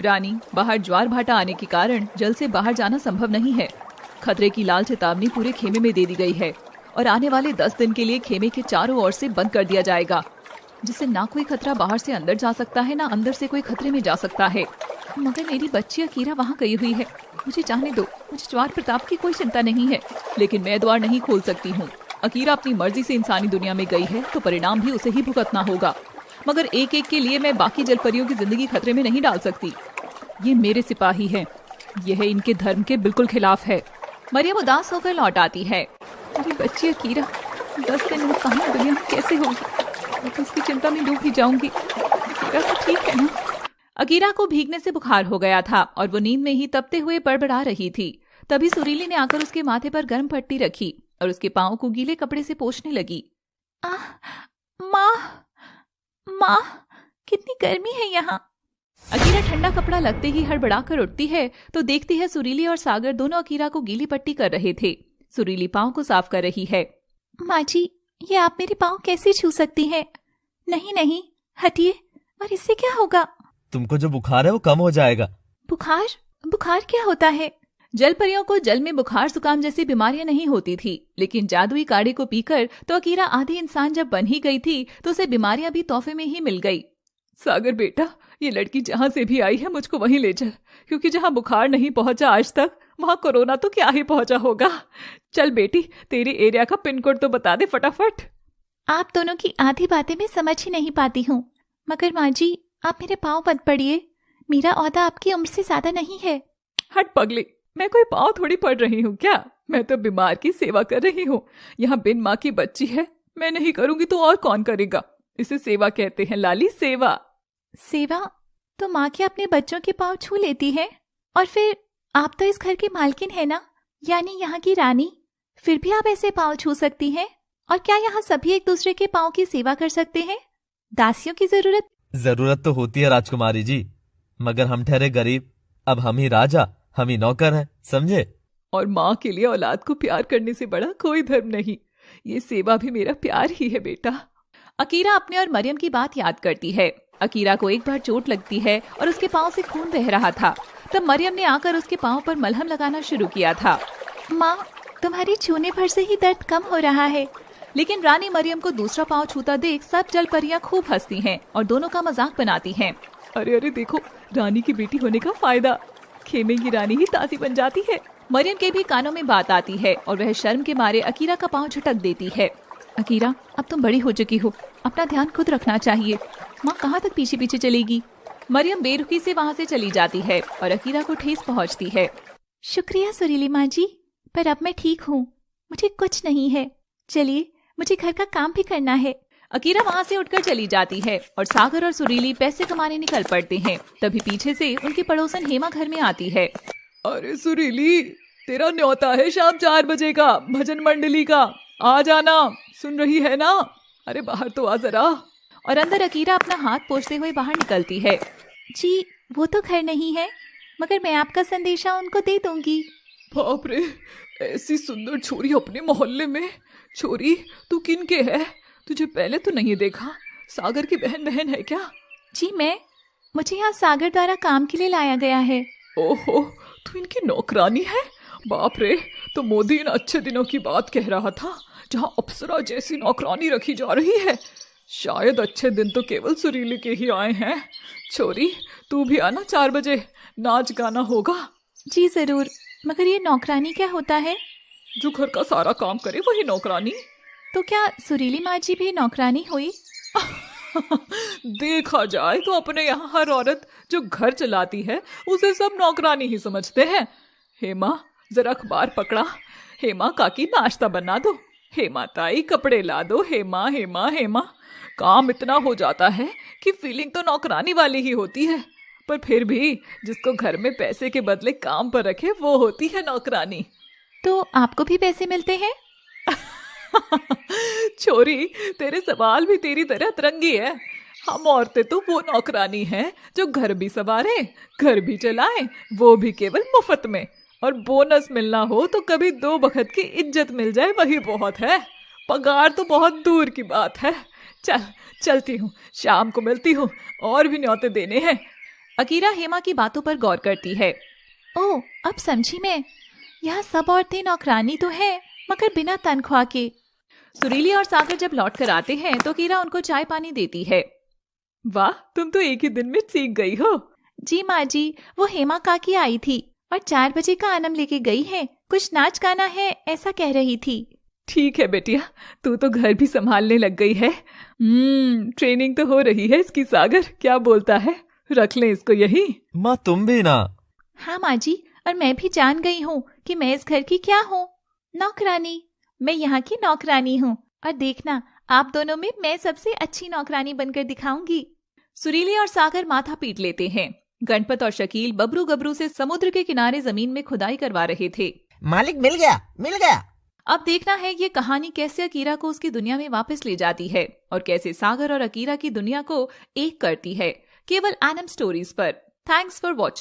रानी, बाहर ज्वार भाटा आने के कारण जल से बाहर जाना संभव नहीं है। खतरे की लाल चेतावनी पूरे खेमे में दे दी गई है और आने वाले 10 दिन के लिए खेमे के चारों ओर से बंद कर दिया जाएगा, जिससे ना कोई खतरा बाहर से अंदर जा सकता है, ना अंदर से कोई खतरे में जा सकता है। मगर मेरी बच्ची अकीरा वहाँ गई हुई है। मुझे जाने दो। मुझे ज्वार प्रताप की कोई चिंता नहीं है, लेकिन मैं द्वार नहीं खोल सकती हूँ। अकीरा अपनी मर्जी से इंसानी दुनिया में गई है तो परिणाम भी उसे ही भुगतना होगा, मगर एक एक के लिए मैं बाकी जलपरियों की जिंदगी खतरे में नहीं डाल सकती। ये मेरे सिपाही हैं। यह इनके धर्म के बिल्कुल खिलाफ है। मरियम उदास होकर लौट आती है। मेरी बच्ची अकीरा 10 दिन इंसानी दुनिया में कैसे होगी? मैं तो उसकी चिंता में डूब ही जाऊंगी। अकीरा तो ठीक है ना? अकीरा को भीगने से बुखार हो गया था और वो नींद में ही तपते हुए बड़बड़ा रही थी। तभी सुरीली ने आकर उसके माथे पर गर्म पट्टी रखी और उसके पांव को गीले कपड़े से पोंछने लगी। माँ, कितनी गर्मी है यहाँ। अकीरा ठंडा कपड़ा लगते ही हड़बड़ा कर उठती है तो देखती है सुरीली और सागर दोनों अकीरा को गीली पट्टी कर रहे थे। सुरीली पांव को साफ कर रही है। माँ जी, ये आप मेरे पांव कैसे छू सकती हैं? नहीं, हटिए। और इससे क्या होगा? तुमको जो बुखार है वो कम हो जाएगा। बुखार क्या होता है? जलपरियों को जल में बुखार जुकाम जैसी बीमारियां नहीं होती थी, लेकिन जादुई काढ़े को पीकर तो अकीरा आधी इंसान जब बन ही गई थी तो उसे बीमारियां भी तोहफे में ही मिल गई। सागर बेटा, ये लड़की जहाँ से भी आई है मुझको वहीं ले चल, क्योंकि जहाँ बुखार नहीं पहुंचा आज तक वहाँ कोरोना तो क्या ही पहुंचा होगा। चल बेटी, तेरी एरिया का पिन कोड तो बता दे फटाफट। आप दोनों की आधी बातें मैं समझ ही नहीं पाती हूँ, मगर माँ जी आप मेरे पाँव मत पड़िए। मेरा औहदा आपकी उम्र से ज्यादा नहीं है। हट पगली, मैं कोई पाँव थोड़ी पड़ रही हूँ क्या? मैं तो बीमार की सेवा कर रही हूँ। यहाँ बिन माँ की बच्ची है, मैं नहीं करूंगी तो और कौन करेगा? इसे सेवा कहते हैं लाली, सेवा। सेवा? तो माँ के अपने बच्चों के पाँव छू लेती है? और फिर आप तो इस घर की मालकिन है ना, यानी यहाँ की रानी, फिर भी आप ऐसे पाँव छू सकती हैं? और क्या यहाँ सभी एक दूसरे के पाँव की सेवा कर सकते हैं? दासियों की जरूरत तो होती है राजकुमारी जी, मगर हम ठहरे गरीब। अब हम ही राजा, हम ही नौकर हैं, समझे? और माँ के लिए औलाद को प्यार करने से बड़ा कोई धर्म नहीं। ये सेवा भी मेरा प्यार ही है बेटा। अकीरा अपने और मरियम की बात याद करती है। अकीरा को एक बार चोट लगती है और उसके पाँव से खून बह रहा था। तब मरियम ने आकर उसके पाँव पर मलहम लगाना शुरू किया था। माँ, तुम्हारी छूने भर से ही दर्द कम हो रहा है। लेकिन रानी मरियम को दूसरा पाँव छूता देख सब जलपरियां खूब हंसती हैं और दोनों का मजाक बनाती हैं। अरे देखो, रानी की बेटी होने का फायदा, खेमे की रानी ही ताजी बन जाती है। मरियम के भी कानों में बात आती है और वह शर्म के मारे अकीरा का पाँव झटक देती है। अकीरा, अब तुम बड़ी हो चुकी हो, अपना ध्यान खुद रखना चाहिए। माँ कहाँ तक पीछे पीछे चलेगी? मरियम बेरुखी से वहाँ से चली जाती है और अकीरा को ठेस पहुँचती है। शुक्रिया सुरीली माँ जी, पर अब मैं ठीक हूँ, मुझे कुछ नहीं है। चलिए, मुझे घर का काम भी करना है। अकीरा वहाँ से उठकर चली जाती है और सागर और सुरीली पैसे कमाने निकल पड़ते हैं। तभी पीछे से उनकी पड़ोसन हेमा घर में आती है। अरे सुरीली, तेरा न्योता है शाम 4 बजे का भजन मंडली का, आ जाना, सुन रही है ना? अरे बाहर तो आ जरा। और अंदर अकीरा अपना हाथ पोंछते हुए बाहर निकलती है। जी वो तो घर नहीं है, मगर मैं आपका संदेशा उनको दे दूंगी। बाप रे, ऐसी सुंदर छोरी अपने मोहल्ले में। छोरी तू किन के है? तुझे पहले तो नहीं देखा। सागर की बहन है क्या? जी मुझे यहाँ सागर द्वारा काम के लिए लाया गया है। ओहो, तू इनकी नौकरानी है? बाप रे, तो मोदी इन अच्छे दिनों की बात कह रहा था जहाँ अप्सरा जैसी नौकरानी रखी जा रही है। शायद अच्छे दिन तो केवल सुरीली के ही आए हैं। छोरी तू भी आना 4 बजे, नाच गाना होगा। जी जरूर, मगर ये नौकरानी क्या होता है? जो घर का सारा काम करे वही नौकरानी। तो क्या सुरीली माँ जी भी नौकरानी हुई? देखा जाए तो अपने यहाँ हर औरत जो घर चलाती है उसे सब नौकरानी ही समझते हैं। हेमा जरा अखबार पकड़ा। हेमा काकी नाश्ता बना दो। हेमा ताई कपड़े ला दो। हेमा हेमा हेमा। काम इतना हो जाता है कि फीलिंग तो नौकरानी वाली ही होती है, पर फिर भी जिसको घर में पैसे के बदले काम पर रखे वो होती है नौकरानी। तो आपको भी पैसे मिलते हैं? छोरी, तेरे सवाल भी तेरी तरह अतरंगी है। हम औरतें तो वो नौकरानी हैं जो घर भी संवारे, घर भी चलाएं, वो भी केवल मुफ्त में। और बोनस मिलना हो तो कभी 2 वक्त की इज्जत मिल जाए वही बहुत है। पगार तो बहुत दूर की बात है। चलती हूँ, शाम को मिलती हूँ, और भी न्योते देने हैं। अकीरा हेमा की बातों पर गौर करती है। ओह, अब समझी मैं, यहाँ सब औरतें नौकरानी तो है मगर बिना तनख्वाह के। सुरीली और सागर जब लौट कर आते हैं तो अकीरा उनको चाय पानी देती है। वाह, तुम तो एक ही दिन में सीख गई हो। जी माँ जी, वो हेमा काकी आई थी और 4 बजे का आनम लेके गई है। कुछ नाच गाना है ऐसा कह रही थी। ठीक है बेटिया, तू तो घर भी संभालने लग गई है। ट्रेनिंग तो हो रही है इसकी। सागर क्या बोलता है, रख लें इसको यही? माँ तुम भी ना। हाँ माँ जी, और मैं भी जान गई हूँ कि मैं इस घर की क्या हूँ, नौकरानी। मैं यहाँ की नौकरानी हूँ और देखना, आप दोनों में मैं सबसे अच्छी नौकरानी बनकर दिखाऊंगी। सुरीली और सागर माथा पीट लेते हैं। गणपत और शकील बबरू गबरू से समुद्र के किनारे जमीन में खुदाई करवा रहे थे। मालिक मिल गया। अब देखना है ये कहानी कैसे अकीरा को उसकी दुनिया में वापस ले जाती है और कैसे सागर और अकीरा की दुनिया को एक करती है, केवल एनम स्टोरीज पर। Thanks for watching.